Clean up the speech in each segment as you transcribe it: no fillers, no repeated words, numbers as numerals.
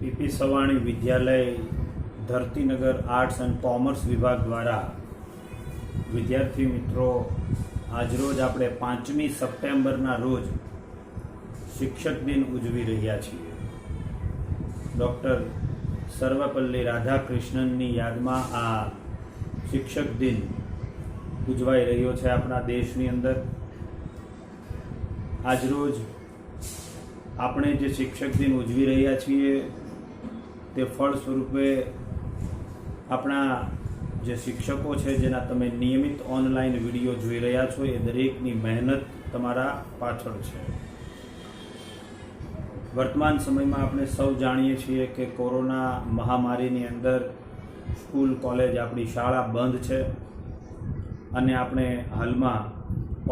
PP Savani Vidyalaya Dhartinagar arts and commerce વિભાગ દ્વારા વિદ્યાર્થી મિત્રો આજરોજ આપણે 5મી સપ્ટેમ્બરના રોજ શિક્ષક દિન ઉજવી રહ્યા છીએ. ડૉક્ટર સર્વપલ્લી રાધાકૃષ્ણનની યાદમાં આ શિક્ષક દિન ઉજવાઈ રહ્યો છે આપણા દેશની અંદર. આજરોજ આપણે જે શિક્ષક દિન ઉજવી રહ્યા છીએ તે ફળ સ્વરૂપે આપણા જે શિક્ષકો છે જેના તમે નિયમિત ઓનલાઈન વિડીયો જોઈ રહ્યા છો એ દરેકની મહેનત તમારા પાછળ છે. વર્તમાન સમયમાં આપણે સૌ જાણીએ છીએ કે કોરોના મહામારીની અંદર સ્કૂલ કોલેજ આપણી શાળા બંધ છે અને આપણે હાલમાં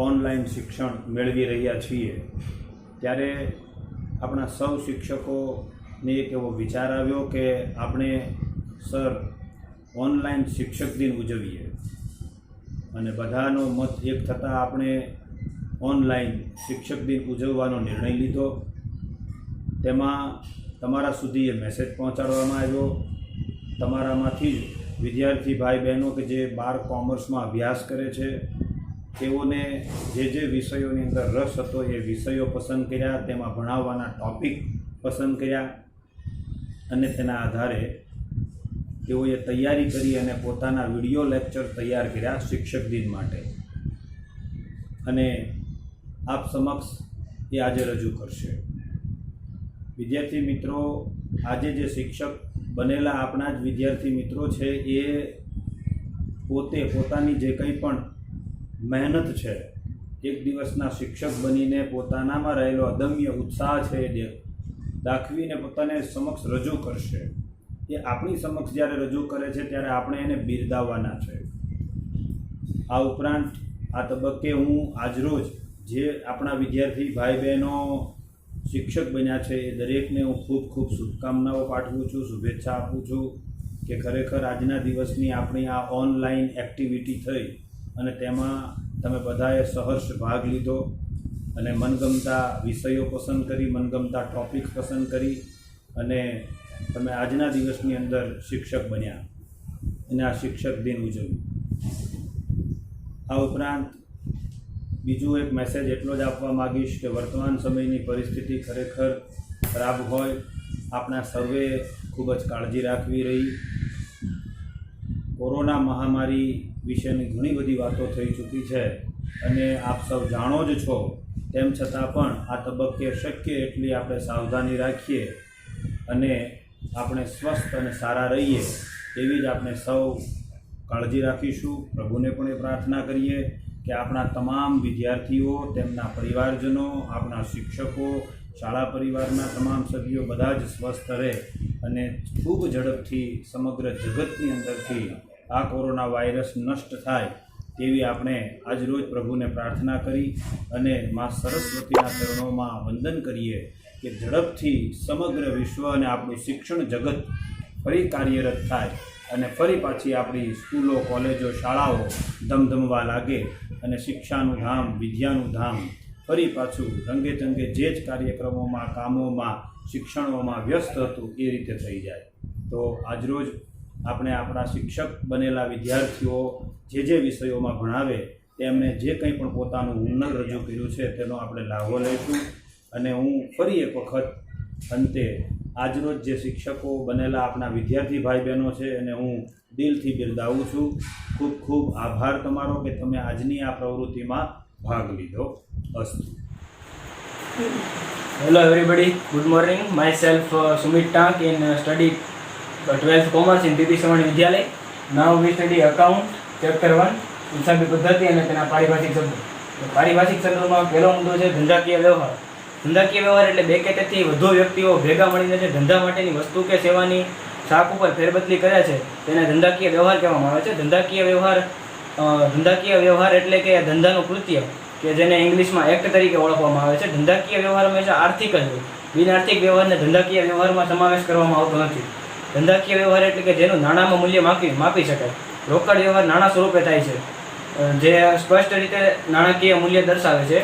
ઓનલાઈન શિક્ષણ મેળવી રહ્યા છીએ. ત્યારે આપણા સૌ શિક્ષકોને એક એવો વિચાર આવ્યો કે આપણે સર ઓનલાઈન શિક્ષક દિન ઉજવીએ અને બધાનો મત એક થતાં આપણે ઓનલાઈન શિક્ષક દિન ઉજવવાનો નિર્ણય લીધો. તેમાં તમારા સુધી એ મેસેજ પહોંચાડવામાં આવ્યો. તમારામાંથી જ વિદ્યાર્થી ભાઈ બહેનો કે જે 12 કોમર્સમાં અભ્યાસ કરે છે તેઓને જે વિષયોની અંદર રસ હતો એ વિષયો પસંદ કર્યા, તેમાં ભણાવવાના ટૉપિક પસંદ કર્યા અને તેના આધારે તેઓએ તૈયારી કરી અને પોતાના વિડીયો લેક્ચર તૈયાર કર્યા શિક્ષક દિન માટે અને આપ સમક્ષ એ આજે રજૂ કરશે. વિદ્યાર્થી મિત્રો, આજે જે શિક્ષક બનેલા આપણા જ વિદ્યાર્થી મિત્રો છે એ પોતાની જે કંઈ પણ મહેનત છે, એક દિવસના શિક્ષક બનીને પોતાનામાં રહેલો અદમ્ય ઉત્સાહ છે એ દાખવીને પોતાને સમક્ષ રજૂ કરશે. એ આપણી સમક્ષ જ્યારે રજૂ કરે છે ત્યારે આપણે એને બિરદાવવાના છે. આ ઉપરાંત આ તબક્કે હું આજરોજ જે આપણા વિદ્યાર્થી ભાઈ બહેનો શિક્ષક બન્યા છે એ દરેકને હું ખૂબ ખૂબ શુભકામનાઓ પાઠવું છું, શુભેચ્છા આપું છું કે ખરેખર આજના દિવસની આપણી આ ઓનલાઈન એક્ટિવિટી થઈ અને તેમાં તમે બધાએ સહર્ષ ભાગ લીધો અને મનગમતા વિષયો પસંદ કરી, મનગમતા ટૉપિક પસંદ કરી અને તમે આજના દિવસની અંદર શિક્ષક બન્યા અને આ શિક્ષક દિન ઉજવ્યું. આ ઉપરાંત બીજું એક મેસેજ એટલો જ આપવા માગીશ કે વર્તમાન સમયની પરિસ્થિતિ ખરેખર ખરાબ હોય. આપણા સર્વે ખૂબ જ કાળજી રાખવી રહી. કોરોના મહામારી વિશેની ઘણી બધી વાતો થઈ ચૂકી છે અને આપ સૌ જાણો જ છો. તેમ છતાં પણ આ તબક્કે શક્ય એટલી આપણે સાવધાની રાખીએ અને આપણે સ્વસ્થ અને સારા રહીએ એવી જ આપણે સૌ કાળજી રાખીશું. પ્રભુને પણ એ પ્રાર્થના કરીએ કે આપણા તમામ વિદ્યાર્થીઓ, તેમના પરિવારજનો, આપણા શિક્ષકો, શાળા પરિવારના તમામ સભ્યો બધા જ સ્વસ્થ રહે અને ખૂબ ઝડપથી સમગ્ર જગતની અંદરથી આ કોરોના વાયરસ નષ્ટ થાય તેવી આપણે આજરોજ પ્રભુને પ્રાર્થના કરી અને મા સરસ્વતીના ચરણોમાં વંદન કરીએ કે ઝડપથી સમગ્ર વિશ્વ અને આપણું શિક્ષણ જગત ફરી કાર્યરત થાય અને ફરી પાછી આપણી સ્કૂલો, કોલેજો, શાળાઓ ધમધમવા લાગે અને શિક્ષાનું ધામ, વિદ્યાનું ધામ ફરી પાછું રંગે ચંગે જે જ કાર્યક્રમોમાં, કામોમાં, શિક્ષણોમાં વ્યસ્ત હતું એ રીતે થઈ જાય. તો આજરોજ આપણે આપણા શિક્ષક બનેલા વિદ્યાર્થીઓ જે વિષયોમાં ભણાવે તેમણે જે કંઈ પણ પોતાનું હુનર રજૂ કર્યું છે તેનો આપણે લાભો લઈશું. અને હું ફરી એક વખત અંતે આજરોજ જે શિક્ષકો બનેલા આપણા વિદ્યાર્થી ભાઈ બહેનો છે એને હું દિલથી બિરદાવું છું. ખૂબ ખૂબ આભાર તમારો કે તમે આજની આ પ્રવૃત્તિમાં ભાગ લીધો. અસ્તુ. Hello everybody, good morning. Myself Sumit Tank in study 12th Commerce in PP Savani Vidyalay. Now we study account chapter 1 હિસાબી પદ્ધતિ અને તેના પારિભાષિક શબ્દો. પારિભાષિક શબ્દોમાં પહેલો મુદ્દો છે ધંધાકીય વ્યવહાર. ધંધાકીય વ્યવહાર એટલે બે કે તેથી વધુ વ્યક્તિઓ ભેગા મળીને જે ધંધા માટેની વસ્તુ કે સેવાની શાક ઉપર ફેરબદલી કરે છે તેને ધંધાકીય વ્યવહાર કહેવામાં આવે છે. ધંધાકીય વ્યવહાર એટલે કે ધંધાનું કૃત્ય કે જેને ઇંગ્લિશમાં એક્ટ તરીકે ઓળખવામાં આવે છે. ધંધાકીય વ્યવહાર હંમેશા આર્થિક જ હોય. બિનઆર્થિક વ્યવહારને ધંધાકીય વ્યવહારમાં સમાવેશ કરવામાં આવતો નથી. ધંધાકીય વ્યવહાર એટલે કે જેનું નાણાંમાં મૂલ્ય માપી શકાય. રોકડ વ્યવહાર નાણાં સ્વરૂપે થાય છે જે સ્પષ્ટ રીતે નાણાકીય મૂલ્ય દર્શાવે છે.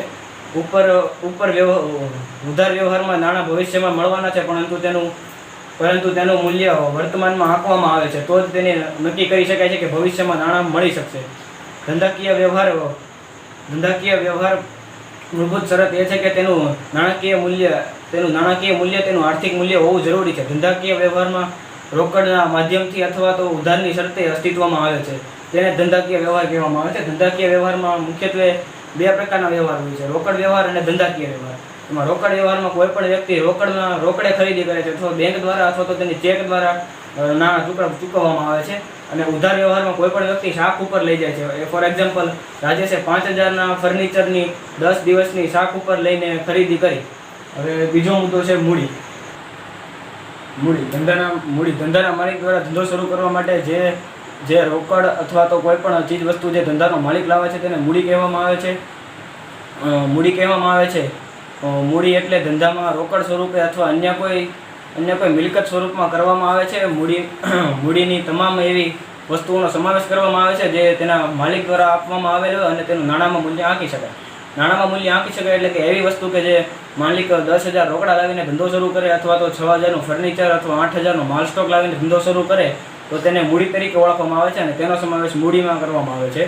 ઉધાર વ્યવહારમાં નાણાં ભવિષ્યમાં મળવાના છે પરંતુ તેનું પરંતુ તેનું મૂલ્ય વર્તમાનમાં આંકવામાં આવે છે તો જ તેને નક્કી કરી શકાય છે કે ભવિષ્યમાં નાણાં મળી શકશે. ધંધાકીય વ્યવહાર મૂળભૂત શરત એ છે કે તેનું નાણાકીય મૂલ્ય તેનું આર્થિક મૂલ્ય હોવું જરૂરી છે. ધંધાકીય વ્યવહારમાં રોકડના માધ્યમથી અથવા તો ઉધારની શરતે અસ્તિત્વમાં આવે છે તેને ધંધાકીય વ્યવહાર કહેવામાં આવે છે. ધંધાકીય વ્યવહારમાં મુખ્યત્વે બે પ્રકારના વ્યવહાર હોય છે, રોકડ વ્યવહાર અને ધંધાકીય વ્યવહાર. એમાં રોકડ વ્યવહારમાં કોઈ પણ વ્યક્તિ રોકડે ખરીદી કરે છે અથવા બેંક દ્વારા અથવા તો તેની ચેક દ્વારા નાણાં ચૂકવવામાં આવે છે. અને ઉધાર વ્યવહારમાં કોઈ પણ વ્યક્તિ શાખ ઉપર લઈ જાય છે. ફોર એક્ઝામ્પલ, રાજેશે 5,000ના ફર્નિચરની 10 દિવસની શાખ ઉપર લઈને ખરીદી કરી. હવે બીજો મુદ્દો છે મૂડી. ધંધાના માલિક દ્વારા ધંધો શરૂ કરવા માટે જે રોકડ અથવા તો કોઈ પણ ચીજ વસ્તુ જે ધંધાનો માલિક લાવે છે તેને મૂડી કહેવામાં આવે છે. મૂડી એટલે ધંધામાં રોકડ સ્વરૂપે અથવા અન્ય કોઈ મિલકત સ્વરૂપમાં કરવામાં આવે છે. મૂડીની તમામ એવી વસ્તુઓનો સમાવેશ કરવામાં આવે છે જે તેના માલિક દ્વારા આપવામાં આવેલ હોય અને તેનું નાણાંમાં મૂલ્ય આંકી શકાય. એટલે કે એવી વસ્તુ કે જે માલિક 10,000 રોકડા લાવીને ધંધો શરૂ કરે અથવા તો 6,000નું ફર્નિચર અથવા 8,000નો માલ સ્ટોક લાવીને ધંધો શરૂ કરે તો તેને મૂડી તરીકે ઓળખવામાં આવે છે અને તેનો સમાવેશ મૂડીમાં કરવામાં આવે છે.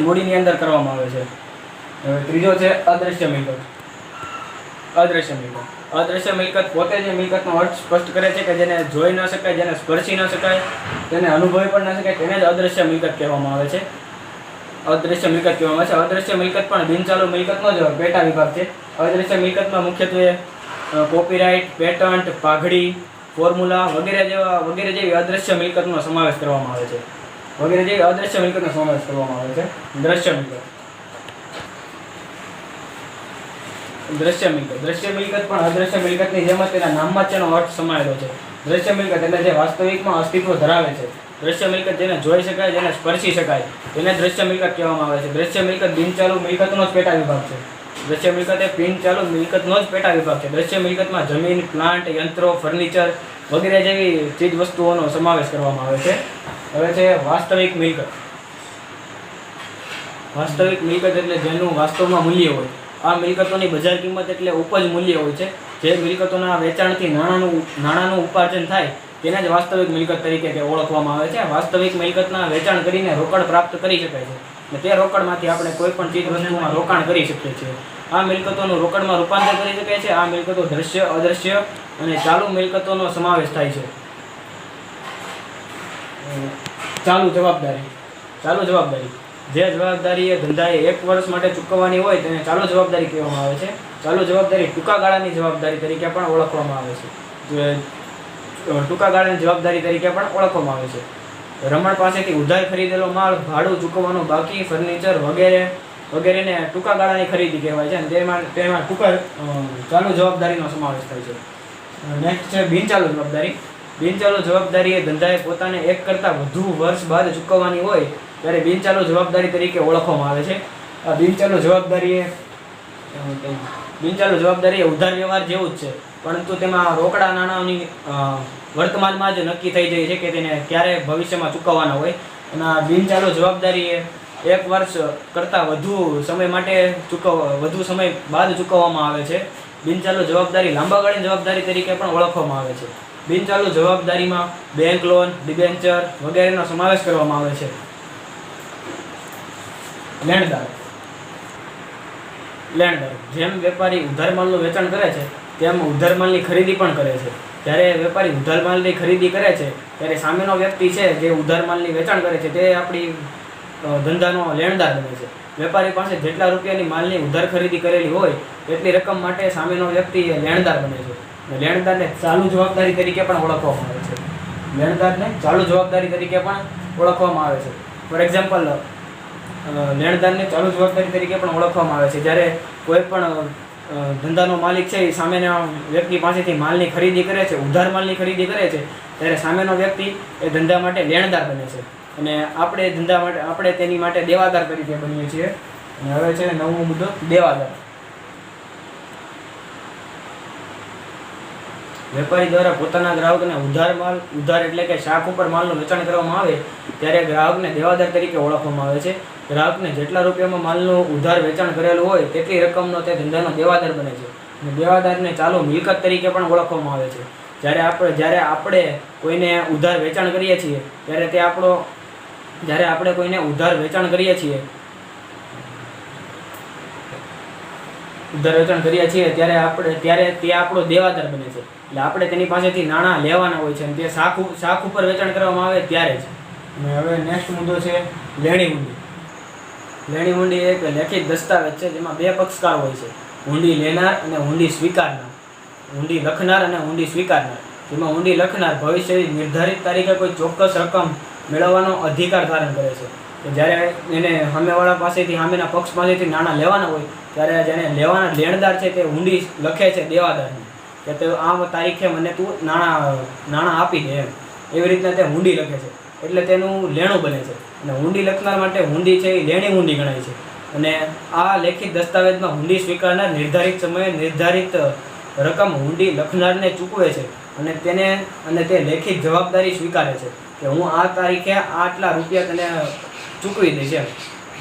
મૂડીની અંદર કરવામાં આવે છે. હવે ત્રીજો છે અદ્રશ્ય મિલકત. અદ્રશ્ય મિલકત પોતે જે મિલકતનો અર્થ સ્પષ્ટ કરે છે કે જેને જોઈ ન શકાય, જેને સ્પર્શી ન શકાય, તેને અનુભવી પણ ન શકાય, તેને જ અદ્રશ્ય મિલકત કહેવામાં આવે છે. અદ્રશ્ય મિલકત પણ બિનચાલુ મિલકતનો જ પેટા વિભાગ છે. અદ્રશ્ય મિલકતમાં મુખ્યત્વે કોપીરાઇટ, પેટન્ટ, પાઘડી, ફોર્મ્યુલા વગેરે જેવી અદ્રશ્ય મિલકતનો સમાવેશ કરવામાં આવે છે. દ્રશ્ય મિલકત પણ અદ્રશ્ય મિલકતની જેમ જ તેના નામમાં જ તેનો અર્થ સમાયેલો છે. દ્રશ્ય મિલકત એટલે જે વાસ્તવિકમાં અસ્તિત્વ ધરાવે છે. દ્રશ્ય મિલકત જેને જોઈ શકાય, જેને સ્પર્શી શકાય, તેને દ્રશ્ય મિલકત કહેવામાં આવે છે. દ્રશ્ય મિલકત બિનચાલુ મિલકતનો જ પેટા વિભાગ છે. દ્રશ્ય મિલકતમાં જમીન, પ્લાન્ટ, યંત્રો, ફર્નિચર વગેરે જેવી ચીજ વસ્તુઓનો સમાવેશ કરવામાં આવે છે. હવે છે વાસ્તવિક મિલકત. એટલે જેનું વાસ્તવમાં મૂલ્ય હોય. આ મિલકતોની બજાર કિંમત એટલે ઉપજ મૂલ્ય હોય છે. જે મિલકતોના વેચાણથી નાણાંનું ઉપાર્જન થાય તેને જ વાસ્તવિક મિલકત તરીકે ઓળખવામાં આવે છે. વાસ્તવિક મિલકતના વેચાણ કરીને રોકડ પ્રાપ્ત કરી શકાય છે અને તે રોકડમાંથી આપણે કોઈ પણ ચીજ વસ્તુમાં રોકાણ કરી શકીએ છીએ. આ મિલકતોનું રોકડમાં રૂપાંતર કરી શકાય છે. આ મિલકતો દ્રશ્ય, અદ્રશ્ય અને ચાલુ મિલકતોનો સમાવેશ થાય છે. ચાલુ જવાબદારી. જે જવાબદારી ધંધાએ 1 વર્ષ માટે ચૂકવવાની હોય તેને ચાલુ જવાબદારી કહેવામાં આવે છે. ચાલુ જવાબદારી ટૂંકા ગાળાની જવાબદારી તરીકે પણ ઓળખવામાં આવે છે. રમણ પાસેથી ઉધાર ખરીદેલો માલ, ભાડું ચૂકવવાનું બાકી, ફર્નિચર વગેરેને ટૂંકા ગાળાની ખરીદી કહેવાય છે અને તેમાં ચાલુ જવાબદારીનો સમાવેશ થાય છે. નેક્સ્ટ છે બિનચાલુ જવાબદારી એ ધંધાએ પોતાને 1 કરતાં વધુ વર્ષ બાદ ચૂકવવાની હોય ત્યારે બિનચાલુ જવાબદારી તરીકે ઓળખવામાં આવે છે. આ બિનચાલુ જવાબદારી એ ઉધાર વ્યવહાર જેવું જ છે, પરંતુ તેમાં રોકડા નાણાંની વર્તમાનમાં જ નક્કી થઈ જાય છે કે તેને ક્યારે ભવિષ્યમાં ચૂકવવાના હોય. અને આ બિનચાલુ જવાબદારી એ 1 વર્ષ કરતાં વધુ સમય બાદ ચૂકવવામાં આવે છે. બિનચાલુ જવાબદારી લાંબા ગાળાની જવાબદારી તરીકે પણ ઓળખવામાં આવે છે. બિનચાલુ જવાબદારીમાં બેંક લોન, ડિબેન્ચર વગેરેનો સમાવેશ કરવામાં આવે છે. લેણદાર. જેમ વેપારી ઉધાર માલનું વેચાણ કરે છે તેમ ઉધાર માલની ખરીદી પણ કરે છે. જ્યારે વેપારી ઉધાર માલની ખરીદી કરે છે ત્યારે સામેનો વ્યક્તિ છે જે ઉધાર માલની વેચાણ કરે છે તે આપણી ધંધાનો લેણદાર બને છે. વેપારી પાસે જેટલા રૂપિયાની માલની ઉધાર ખરીદી કરેલી હોય એટલી રકમ માટે સામેનો વ્યક્તિ લેણદાર બને છે. લેણદારને ચાલુ જવાબદારી તરીકે પણ ઓળખવામાં આવે છે. ફોર એક્ઝામ્પલ, લેણદારને ચાલુ જવાબદારી તરીકે પણ ઓળખવામાં આવે છે. જ્યારે કોઈ પણ ધંધાનો માલિક છે એ સામેના વ્યક્તિ પાસેથી માલની ખરીદી કરે છે, ઉધાર માલની ખરીદી કરે છે, ત્યારે સામેનો વ્યક્તિ એ ધંધા માટે લેણદાર બને છે અને આપણે તેની માટે દેવાદાર તરીકે બનીએ છીએ. અને હવે છે 9મો મુદ્દો, દેવાદાર. વેપારી દ્વારા પોતાના ગ્રાહકને ઉધાર એટલે કે શાખ ઉપર માલનું વેચાણ કરવામાં આવે ત્યારે ગ્રાહકને દેવાદાર તરીકે ઓળખવામાં આવે છે. ગ્રાહકને જેટલા રૂપિયામાં માલનું ઉધાર વેચાણ કરેલું હોય તેટલી રકમનો તે ધંધાનો દેવાદાર બને છે અને દેવાદારને ચાલુ મિલકત તરીકે પણ ઓળખવામાં આવે છે. જ્યારે આપણે કોઈને ઉધાર વેચાણ કરીએ છીએ ત્યારે આપણે કોઈને ઉધાર વેચાણ કરીએ છીએ ત્યારે તે આપણો દેવાદાર બને છે. એટલે આપણે તેની પાસેથી નાણાં લેવાના હોય છે અને તે શાખ ઉપર વેચાણ કરવામાં આવે ત્યારે જ. અને હવે નેક્સ્ટ મુદ્દો છે લેણી હુંડી. લેણી હુંડી એક લેખિત દસ્તાવેજ છે જેમાં બે પક્ષકાર હોય છે, હુંડી લેનાર અને હુંડી સ્વીકારનાર. હુંડી લખનાર અને હુંડી સ્વીકારનાર. જેમાં હુંડી લખનાર ભવિષ્યની નિર્ધારિત તારીખે કોઈ ચોક્કસ રકમ મેળવવાનો અધિકાર ધારણ કરે છે. કે જ્યારે એને સામેના પક્ષ પાસેથી નાણાં લેવાના હોય ત્યારે જેને લેવાના લેણદાર છે તે હુંડી લખે છે દેવાદારને કે તે આ તારીખે મને તું નાણાં આપી દે એમ. એવી રીતના તે હુંડી લખે છે એટલે તેનું લેણું બને છે. અને હુંડી લખનાર માટે હુંડી છે એ લેણી હુંડી ગણાય છે. અને આ લેખિત દસ્તાવેજમાં હુંડી સ્વીકારનાર નિર્ધારિત સમયે નિર્ધારિત રકમ હુંડી લખનારને ચૂકવે છે અને તે લેખિત જવાબદારી સ્વીકારે છે કે હું આ તારીખે આટલા રૂપિયા તને ચૂકવી દઈશ એમ.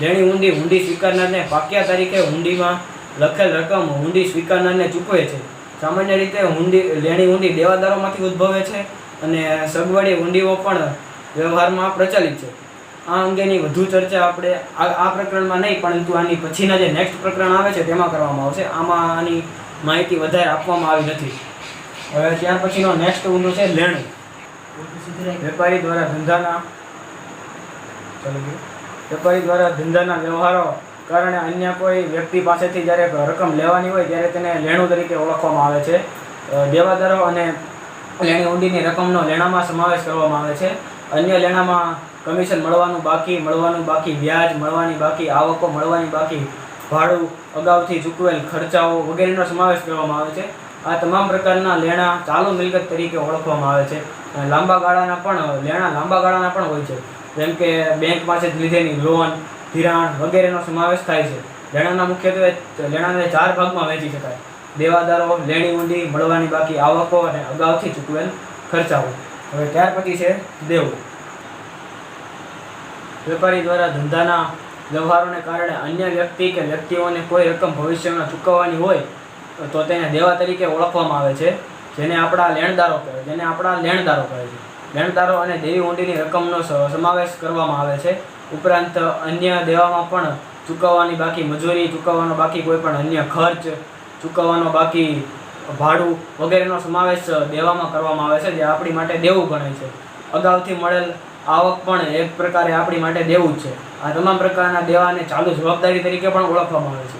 લેણી હુંડી સ્વીકારનારને પાક્યા તારીખે હુંડીમાં લખેલ રકમ હુંડી સ્વીકારનારને ચૂકવે છે. સામાન્ય રીતે લેણી હુંડી દેવાદારોમાંથી ઉદ્ભવે છે અને સગવડી હુંડીઓ પણ વ્યવહારમાં પ્રચલિત છે. આ અંગેની વધુ ચર્ચા આપણે આ પ્રકરણમાં નહીં, પરંતુ આની પછીના જે નેક્સ્ટ પ્રકરણ આવે છે તેમાં કરવામાં આવશે. આમાં આની માહિતી વધારે આપવામાં આવી નથી. હવે ત્યાર પછીનો નેક્સ્ટ મુદ્દો છે લેણું. વેપારી દ્વારા ધંધાના વ્યવહારો કારણે અન્ય કોઈ વ્યક્તિ પાસેથી જ્યારે રકમ લેવાની હોય ત્યારે તેને લેણું તરીકે ઓળખવામાં આવે છે. દેવાદારો અને લેણી હુંડીની રકમનો લેણામાં સમાવેશ કરવામાં આવે છે. અન્ય લેણામાં કમિશન મળવાનું બાકી, વ્યાજ મળવાની બાકી, આવકો મળવાની બાકી, ભાડું, અગાઉથી ચૂકવેલ ખર્ચાઓ વગેરેનો સમાવેશ કરવામાં આવે છે. આ તમામ પ્રકારના લેણાં ચાલુ મિલકત તરીકે ઓળખવામાં આવે છે. લાંબા ગાળાના પણ હોય છે, જેમ કે બેંક પાસે લીધેલી લોન, ધિરાણ વગેરેનો સમાવેશ થાય છે. લેણાને 4 ભાગમાં વહેંચી શકાય: દેવાદારો, લેણી હુંડી, મળવાની બાકી આવકો અને અગાઉથી ચૂકવેલ ખર્ચાઓ. હવે ત્યાર પછી છે દેવું. વેપારી દ્વારા ધંધાના વ્યવહારોને કારણે અન્ય વ્યક્તિ કે વ્યક્તિઓને કોઈ રકમ ભવિષ્યમાં ચૂકવવાની હોય તો તેને દેવા તરીકે ઓળખવામાં આવે છે, જેને આપણા લેણદારો કહે છે. લેણદારો અને દેવી હુંડીની રકમનો સમાવેશ કરવામાં આવે છે. ઉપરાંત અન્ય દેવામાં પણ ચૂકવવાની બાકી મજૂરી, ચૂકવવાનો બાકી કોઈ પણ અન્ય ખર્ચ, ચૂકવવાનો બાકી ભાડું વગેરેનો સમાવેશ દેવામાં કરવામાં આવે છે, જે આપણી માટે દેવું ગણાય છે. અગાઉથી મળેલ આવક પણ એક પ્રકારે આપણી માટે દેવું જ છે. આ તમામ પ્રકારના દેવાને ચાલુ જવાબદારી તરીકે પણ ઓળખવામાં આવે છે.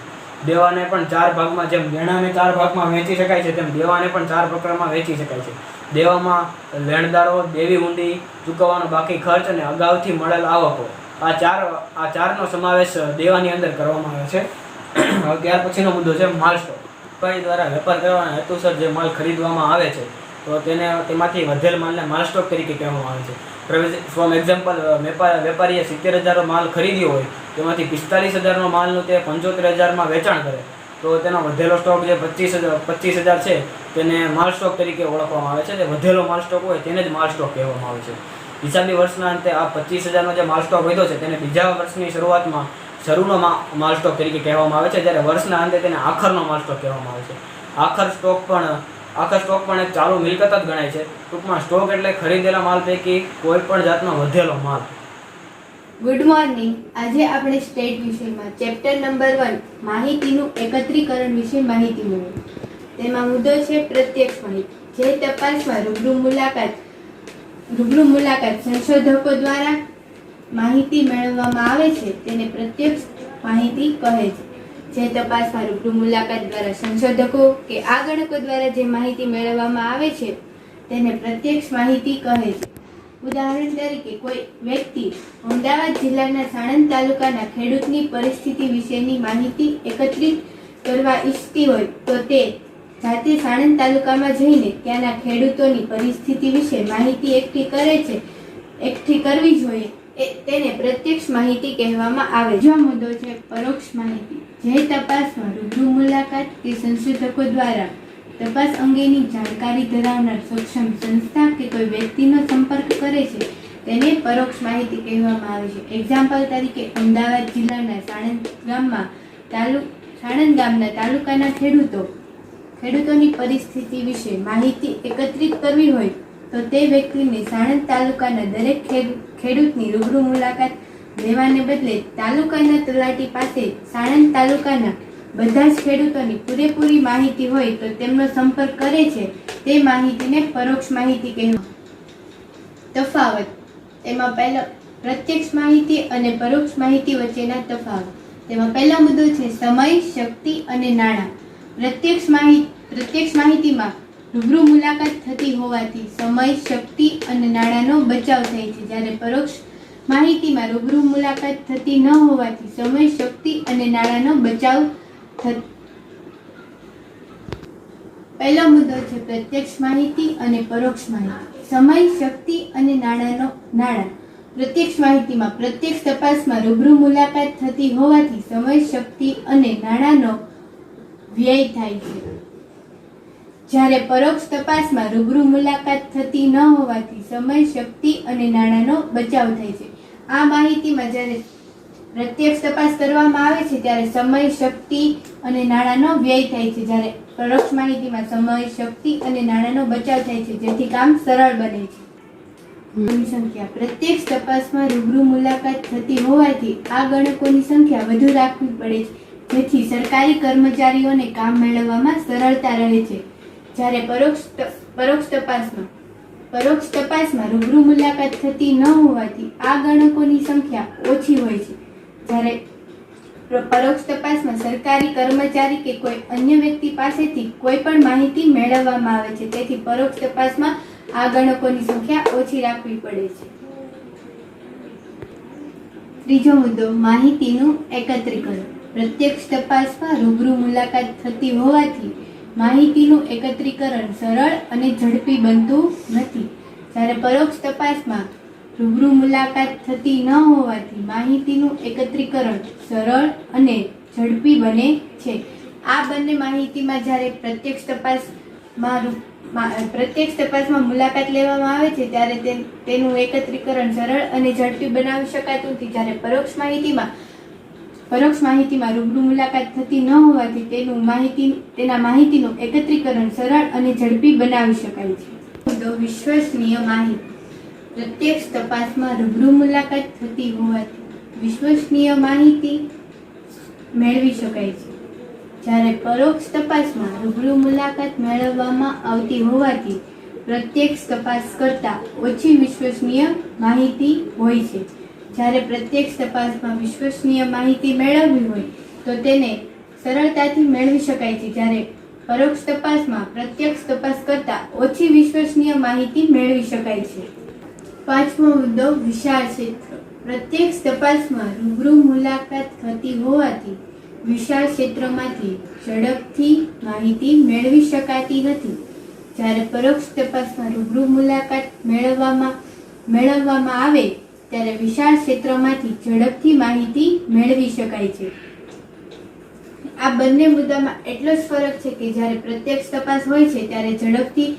દેવાને પણ 4 ભાગમાં, જેમ લેણાને 4 ભાગમાં વહેંચી શકાય છે તેમ દેવાને પણ 4 પ્રકારમાં વહેંચી શકાય છે. દેવામાં લેણદારો, દેવી હુંડી, ચૂકવવાનો બાકી ખર્ચ અને અગાઉથી મળેલ આવકો, આ ચારનો સમાવેશ દેવાની અંદર કરવામાં આવે છે. હવે ત્યાર પછીનો મુદ્દો છે માલ સ્ટોક. વેપારી દ્વારા વેપાર કરવાના હેતુસર જે માલ ખરીદવામાં આવે છે તો તેમાંથી વધેલ માલને માલ સ્ટોક તરીકે કહેવામાં આવે છે. ફોર એક્ઝામ્પલ, વેપારીએ 70,000 માલ ખરીદ્યો હોય તેમાંથી 45,000નો માલનું તે 75,000માં વેચાણ કરે તો તેનો વધેલો સ્ટોક જે 25,000 છે તેને માલ સ્ટોક તરીકે ઓળખવામાં આવે છે. જે વધેલો માલ સ્ટોક હોય તેને જ માલ સ્ટોક કહેવામાં આવે છે. હિસાબી વર્ષના અંતે આ 25,000નો જે માલ સ્ટોક વધ્યો છે તેને બીજા વર્ષની શરૂઆતમાં શરૂનો માલ સ્ટોક તરીકે કહેવામાં આવે છે, જ્યારે વર્ષના અંતે તેને આખરનો માલ સ્ટોક કહેવામાં આવે છે. આખર સ્ટોક પણ એક ચાલુ મિલકત જ ગણાય છે. ટૂંકમાં સ્ટોક એટલે ખરીદેલા માલ પૈકી કોઈ પણ જાતનો વધેલો માલ. Good morning. આજે આપણે સ્ટેટ વિષયમાં ચેપ્ટર નંબર 1 માહિતીનું એકત્રીકરણ વિશે માહિતી મેળવી. તેમાં મુદ્દો છે પ્રત્યક્ષ માહિતી. જે તપાસમાં રૂબરૂ મુલાકાત સંશોધકો દ્વારા માહિતી મેળવવામાં આવે છે તેને પ્રત્યક્ષ માહિતી કહે છે. જે તપાસમાં રૂબરૂ મુલાકાત દ્વારા સંશોધકો કે આ ગણકો દ્વારા જે માહિતી મેળવવામાં આવે છે તેને પ્રત્યક્ષ માહિતી કહે છે. ઉદાહરણ તરીકે, કોઈ વ્યક્તિ અમદાવાદ જિલ્લાના સાણંદ તાલુકાના ખેડૂતની પરિસ્થિતિ વિશેની માહિતી એકત્રિત કરવા ઈચ્છતી હોય તો તે જાતે સાણંદ તાલુકામાં જઈને ત્યાંના ખેડૂતોની પરિસ્થિતિ વિશે માહિતી એકઠી કરવી જોઈએ. તેને પ્રત્યક્ષ માહિતી કહેવામાં આવે છે. બીજો મુદ્દો છે પરોક્ષ માહિતી. જે તપાસમાં રૂબરૂ મુલાકાત કે સંશોધકો દ્વારા તપાસ અંગેની જાણકારી ધરાવનાર સક્ષમ સંસ્થા કે કોઈ વ્યક્તિનો સંપર્ક કરે છે તેને પરોક્ષ માહિતી કહેવામાં આવે છે. એક્ઝામ્પલ તરીકે, અમદાવાદ જિલ્લાના સાણંદ ગામના તાલુકાના ખેડૂતો ખેડૂતોની પરિસ્થિતિ વિશે માહિતી એકત્રિત કરવી હોય તો તે વ્યક્તિને સાણંદ તાલુકાના દરેક ખેડૂતની રૂબરૂ મુલાકાત લેવાને બદલે તાલુકાના તલાટી પાસે સાણંદ તાલુકાના બધા જ ખેડૂતોની પૂરેપૂરી માહિતી હોય તો તેમનો સંપર્ક કરે છે. તે માહિતીને પરોક્ષ માહિતી કહેવાય. તફાવત તેમાં પહેલો પ્રત્યક્ષ માહિતી અને પરોક્ષ માહિતી વચ્ચેના તફાવત. તેમાં પહેલો મુદ્દો છે સમય, શક્તિ અને નાણાં. પ્રત્યક્ષ માહિતીમાં રૂબરૂ મુલાકાત થતી હોવાથી સમય, શક્તિ અને નાણાંનો બચાવ થાય છે, જ્યારે પરોક્ષ માહિતીમાં રૂબરૂ મુલાકાત થતી ન હોવાથી સમય, શક્તિ અને નાણાંનો બચાવ પહેલો મુદ્દો છે પ્રત્યક્ષ માહિતી અને પરોક્ષ માહિતી. સમય, શક્તિ અને નાણાં. પ્રત્યક્ષ માહિતીમાં પ્રત્યક્ષ તપાસમાં રૂબરૂ મુલાકાત થતી હોવાથી સમય, શક્તિ અને નાણાંનો વ્યય થાય છે, જ્યારે પરોક્ષ તપાસમાં રૂબરૂ મુલાકાત થતી ન હોવાથી સમય, શક્તિ અને નાણાંનો બચાવ થાય છે. આ માહિતીમાં જ્યારે પ્રત્યક્ષ તપાસ કરવામાં આવે છે ત્યારે સમય, શક્તિ અને નાણાંનો વ્યય થાય છે, જ્યારે પરોક્ષ માહિતીમાં સમય, શક્તિ અને નાણાંનો બચાવ થાય છે, જેથી કામ સરળ બને છે. સંખ્યા. પ્રત્યક્ષ તપાસમાં રૂબરૂ મુલાકાત થતી હોવાથી આ ગણકોની સંખ્યા વધુ રાખવી પડે છે, જેથી સરકારી કર્મચારીઓને કામ મેળવવામાં સરળતા રહે છે, જ્યારે પરોક્ષ તપાસમાં રૂબરૂ મુલાકાત થતી ન હોવાથી આ ગણકોની સંખ્યા ઓછી હોય છે, જ્યારે પરોક્ષ તપાસમાં સરકારી કર્મચારી કે કોઈ અન્ય વ્યક્તિ પાસેથી કોઈ પણ માહિતી મેળવવામાં આવે છે, તેથી પરોક્ષ તપાસમાં આ ગણકોની સંખ્યા ઓછી રાખવી પડે છે. ત્રીજો મુદ્દો માહિતીનું એકત્રીકરણ. પ્રત્યક્ષ તપાસમાં રૂબરૂ મુલાકાત થતી હોવાથી માહિતીનું એકત્રીકરણ સરળ અને ઝડપી બનતું નથી, જ્યારે પરોક્ષ તપાસમાં રૂબરૂ મુલાકાત થતી ન હોવાથી માહિતીનું એકત્રીકરણ સરળ અને ઝડપી બને છે. આ બંને માહિતીમાં જ્યારે પ્રત્યક્ષ તપાસમાં મુલાકાત લેવામાં આવે છે ત્યારે તેનું એકત્રીકરણ સરળ અને ઝડપી બનાવી શકાતું નથી, જ્યારે પરોક્ષ માહિતીમાં રૂબરૂ મુલાકાત થતી ન હોવાથી તેના માહિતીનું એકત્રીકરણ સરળ અને ઝડપી બનાવી શકાય છે. વિશ્વસનીય માહિતી. પ્રત્યક્ષ તપાસમાં રૂબરૂ મુલાકાત થતી હોવાથી વિશ્વસનીય માહિતી મેળવી શકાય છે, જ્યારે પરોક્ષ તપાસમાં રૂબરૂ મુલાકાત મેળવવામાં આવતી હોવાથી પ્રત્યક્ષ તપાસ કરતાં ઓછી વિશ્વસનીય માહિતી હોય છે. જ્યારે પ્રત્યક્ષ તપાસમાં વિશ્વસનીય માહિતી મેળવવી હોય તો તેને સરળતાથી મેળવી શકાય છે, જ્યારે પરોક્ષ તપાસમાં પ્રત્યક્ષ તપાસ કરતાં ઓછી વિશ્વસનીય માહિતી મેળવી શકાય છે. પાંચમો મુદ્દો વિશાળ ક્ષેત્ર. પ્રત્યક્ષ તપાસમાં રૂબરૂ મુલાકાત થતી હોવાથી વિશાળ ક્ષેત્રમાંથી ઝડપથી માહિતી મેળવી શકાતી નથી, જ્યારે પરોક્ષ તપાસમાં રૂબરૂ મુલાકાત મેળવવામાં આવે ત્યારે વિશાળ ક્ષેત્રમાંથી ઝડપથી માહિતી મેળવી શકાય છે. આ બંને મુદ્દામાં એટલો જ ફરક છે કે જ્યારે પ્રત્યક્ષ તપાસ હોય છે ત્યારે ઝડપથી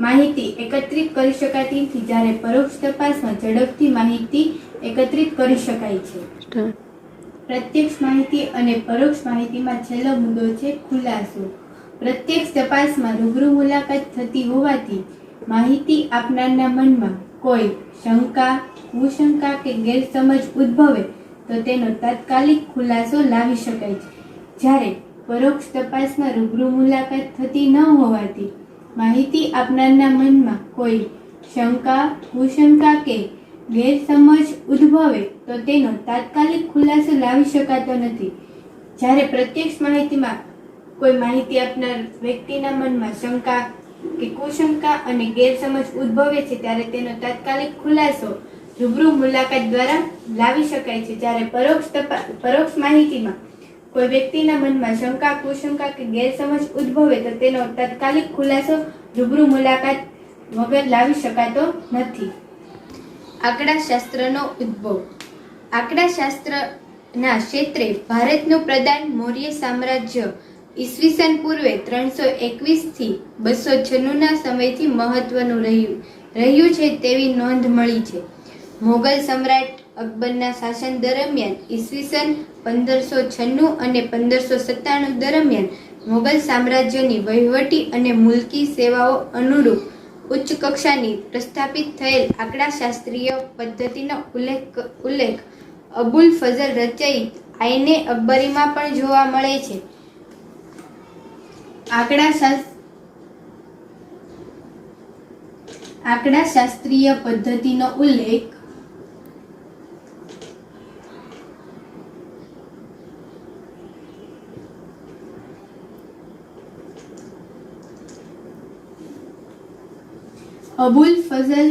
માહિતી એકત્રિત કરી શકાતી નથી, જ્યારે પરોક્ષ તપાસમાં ઝડપથી માહિતી એકત્રિત કરી શકાય છે. પ્રત્યક્ષ માહિતી અને પરોક્ષ માહિતીમાં છેલ્લો મુદ્દો છે ખુલાસો. પ્રત્યક્ષ તપાસમાં રૂબરૂ મુલાકાત થતી હોવાથી માહિતી આપનારના મનમાં કોઈ શંકા, કુશંકા કે ગેરસમજ ઉદ્ભવે તો તેનો તાત્કાલિક ખુલાસો લાવી શકાય છે, જ્યારે પરોક્ષ તપાસમાં રૂબરૂ મુલાકાત થતી ન હોવાથી માહિતી આપનારના મનમાં કોઈ શંકા, કુશંકા કે ગેરસમજ ઉદ્ભવે તો તેનો તાત્કાલિક ખુલાસો લાવી શકાતો નથી, જ્યારે પ્રત્યક્ષ માહિતીમાં કોઈ માહિતી આપનાર વ્યક્તિના મનમાં શંકા કે કુશંકા અને ગેરસમજ ઉદ્ભવે છે ત્યારે તેનો તાત્કાલિક ખુલાસો રૂબરૂ મુલાકાત દ્વારા લાવી શકાય છે, જ્યારે પરોક્ષ માહિતીમાં કોઈ વ્યક્તિના મનમાં શંકા, કુશંકા કે ગેરસમજ ઉદ્ભવે તો તેનો તાત્કાલિક ખુલાસો રૂબરૂ મુલાકાત વગર લાવી શકાતો નથી. આંકડાશાસ્ત્રનો ઉદ્ભવ. આંકડાશાસ્ત્રના ક્ષેત્રે ભારતનું પ્રદાન મૌર્ય સામ્રાજ્ય ઈસવીસન પૂર્વે 321 થી 296 ના સમયથી મહત્વનું રહ્યું છે તેવી નોંધ મળી છે. મોગલ સમ્રાટ અકબરના શાસન દરમિયાન ઈસવીસન 1596 અને 1597 દરમિયાન મોગલ સામ્રાજ્યની વહીવટી અને મુલકી સેવાઓ અનુરૂપ ઉચ્ચ કક્ષાની પ્રસ્થાપિત થયેલ આંકડાશાસ્ત્રીય પદ્ધતિનો ઉલ્લેખ અબુલ ફઝલ રચિત આઈને અકબરીમાં પણ જોવા મળે છે. આંકડાશાસ્ત્રીય પદ્ધતિનો ઉલ્લેખ અબુલ ફઝલ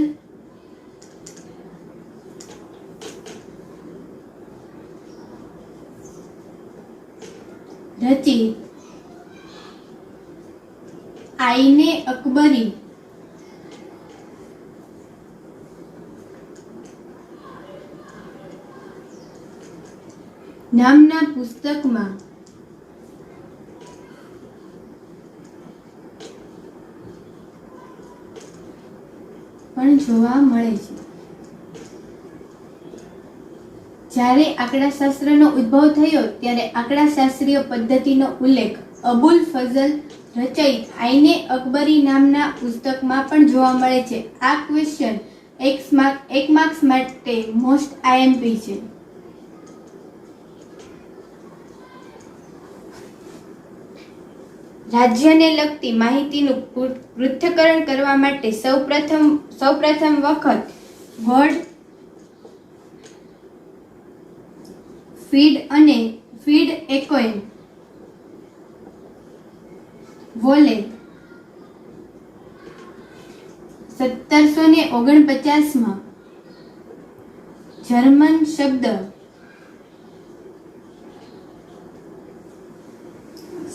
રચિત આઈને અકબરી નામના પુસ્તકમાં પણ જોવા મળે છે. જ્યારે આંકડાશાસ્ત્રનો ઉદ્ભવ થયો ત્યારે આંકડાશાસ્ત્રીય પદ્ધતિનો ઉલ્લેખ અબુલ ફઝલ રચિત આઈને અકબરી નામના પુસ્તકમાં પણ જોવા મળે છે. આ ક્વેશ્ચન એક માર્ક્સ માટે મોસ્ટ આઈએમપી છે. રાજ્યને લગતી માહિતીનું પૃથ્થકરણ કરવા માટે સૌપ્રથમ વખત વર્ડ ફીડ એકોન વોલે 1749 જર્મન શબ્દ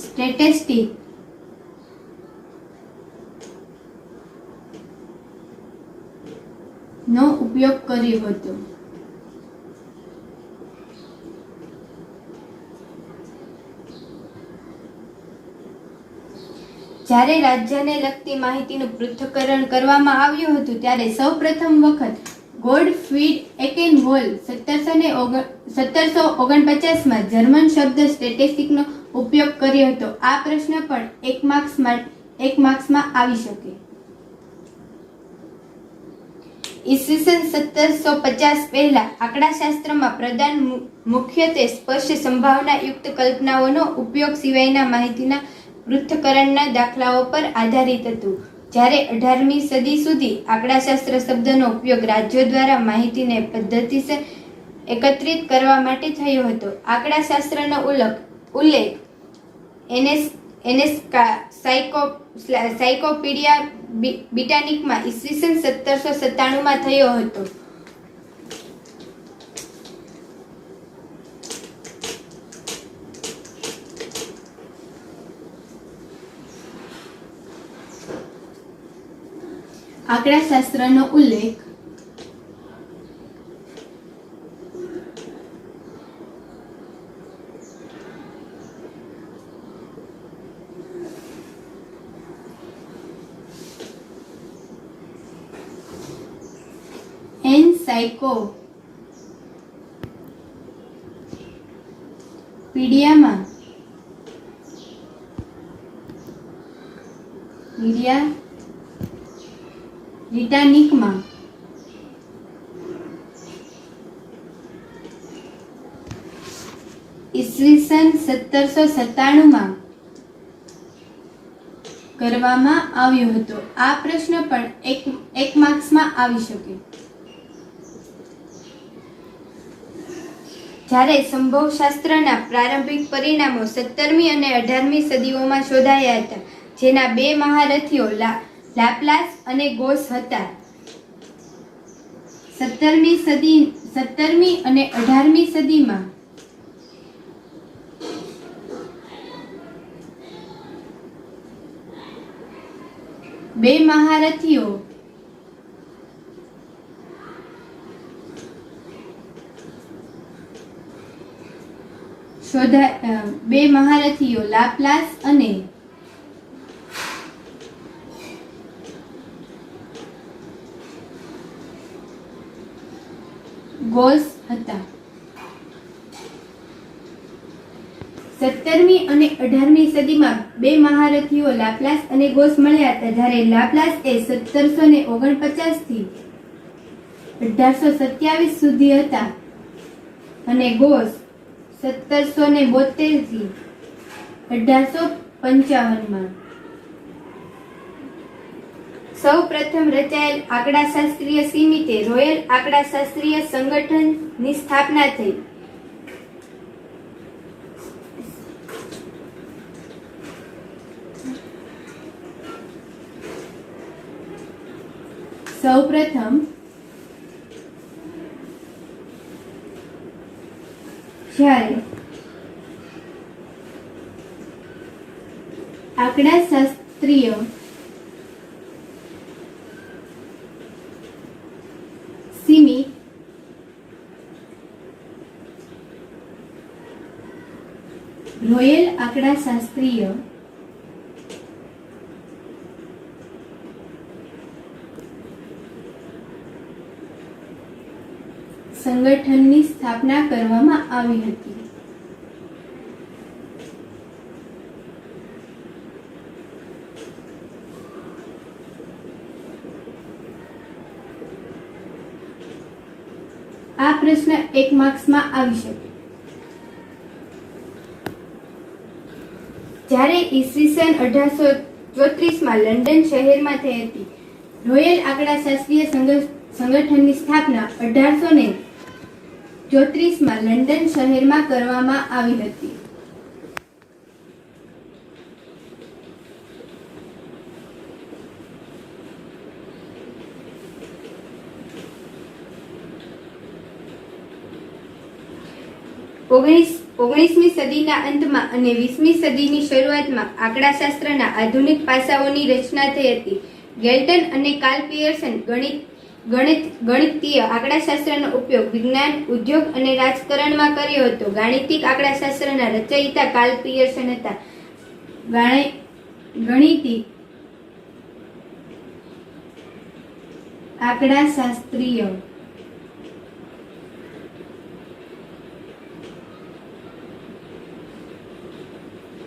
સ્ટેટિસ્ટિક નો ઉપયોગ કર્યો હતો. જ્યારે રાજ્યને લગતી માહિતીનું પૃથ્થકરણ કરવામાં આવ્યું હતું ત્યારે સૌપ્રથમ વખત ગોડફ્રીડ એકેનવોલ 1749 જર્મન શબ્દ સ્ટેટિસ્ટિકનો ઉપયોગ કર્યો હતો. આ પ્રશ્ન પણ એક માર્ક્સમાં આવી શકે. ઈસવીસન 1750 પહેલા આંકડાશાસ્ત્રમાં પ્રદાન મુખ્યત્વે સ્પષ્ટ સંભાવનાયુક્ત કલ્પનાઓનો ઉપયોગ સિવાયના માહિતીના પૃથ્થકરણના દાખલાઓ પર આધારિત હતું. જ્યારે 18મી સદી સુધી આંકડાશાસ્ત્ર શબ્દનો ઉપયોગ રાજ્યો દ્વારા માહિતીને પદ્ધતિસર એકત્રિત કરવા માટે થયો હતો. આંકડાશાસ્ત્રનો ઉલ્લેખ સાયકોપીડિયા બ્રિટાનિકમાં ઈસવીસન 1797 થયો હતો. આંકડાશાસ્ત્રનો ઉલ્લેખ એનસાઇક્લોપીડિયામાં બ્રિટાનિકમાં ઈસવીસન 1797 કરવામાં આવ્યો હતો. આ પ્રશ્ન પણ એક માર્ક્સમાં આવી શકે. જ્યારે સંભવશાસ્ત્રના પ્રારંભિક પરિણામો 17મી અને 18મી સદીઓમાં શોધાયા હતા, જેના બે મહારથીઓ લાપ્લાસ અને ગોસ હતા. 17મી અને 18મી સદીમાં બે મહારથીઓ લાપ્લાસ અને ગોસ હતા. 17મી અને 18મી સદીમાં બે મહારથીઓ લાપ્લાસ અને ગોસ મળ્યા હતા. જ્યારે લાપ્લાસ એ 1749 થી 1827 સુધી હતા અને ગોસ 1772 થી 1855માં. સૌ પ્રથમ રચાયેલ આંકડાશાસ્ત્રીય સમિતિ રોયલ આંકડાશાસ્ત્રીય સંગઠનની સ્થાપના થઈ. સૌપ્રથમ જ્યારે આંકડાશાસ્ત્રીય સમિતિ રોયલ આંકડાશાસ્ત્રીય સંગઠનની સ્થાપના કરવામાં આવી હતી. આ પ્રશ્ન 1 માર્ક્સમાં આવી શકે. જ્યારે ઈસવીસન 1834માં લંડન શહેરમાં થઈ હતી. રોયલ આંકડાશાસ્ત્રીય સંગઠનની સ્થાપના 1834માં લંડન શહેરમાં કરવામાં આવી હતી. ઓગણીસમી સદીના અંતમાં અને 20મી સદીની શરૂઆતમાં આંકડાશાસ્ત્રના આધુનિક પાસાઓની રચના થઈ હતી. ગેલ્ટન અને કાર્લ પિયર્સન ગણિતીય આંકડાશાસ્ત્રનો ઉપયોગ વિજ્ઞાન, ઉદ્યોગ અને રાજકારણમાં કર્યો હતો. ગાણિતિક આંકડાશાસ્ત્રના રચયિતા કાર્લ પિયર્સન હતા. ગણિતિક આંકડાશાસ્ત્રીય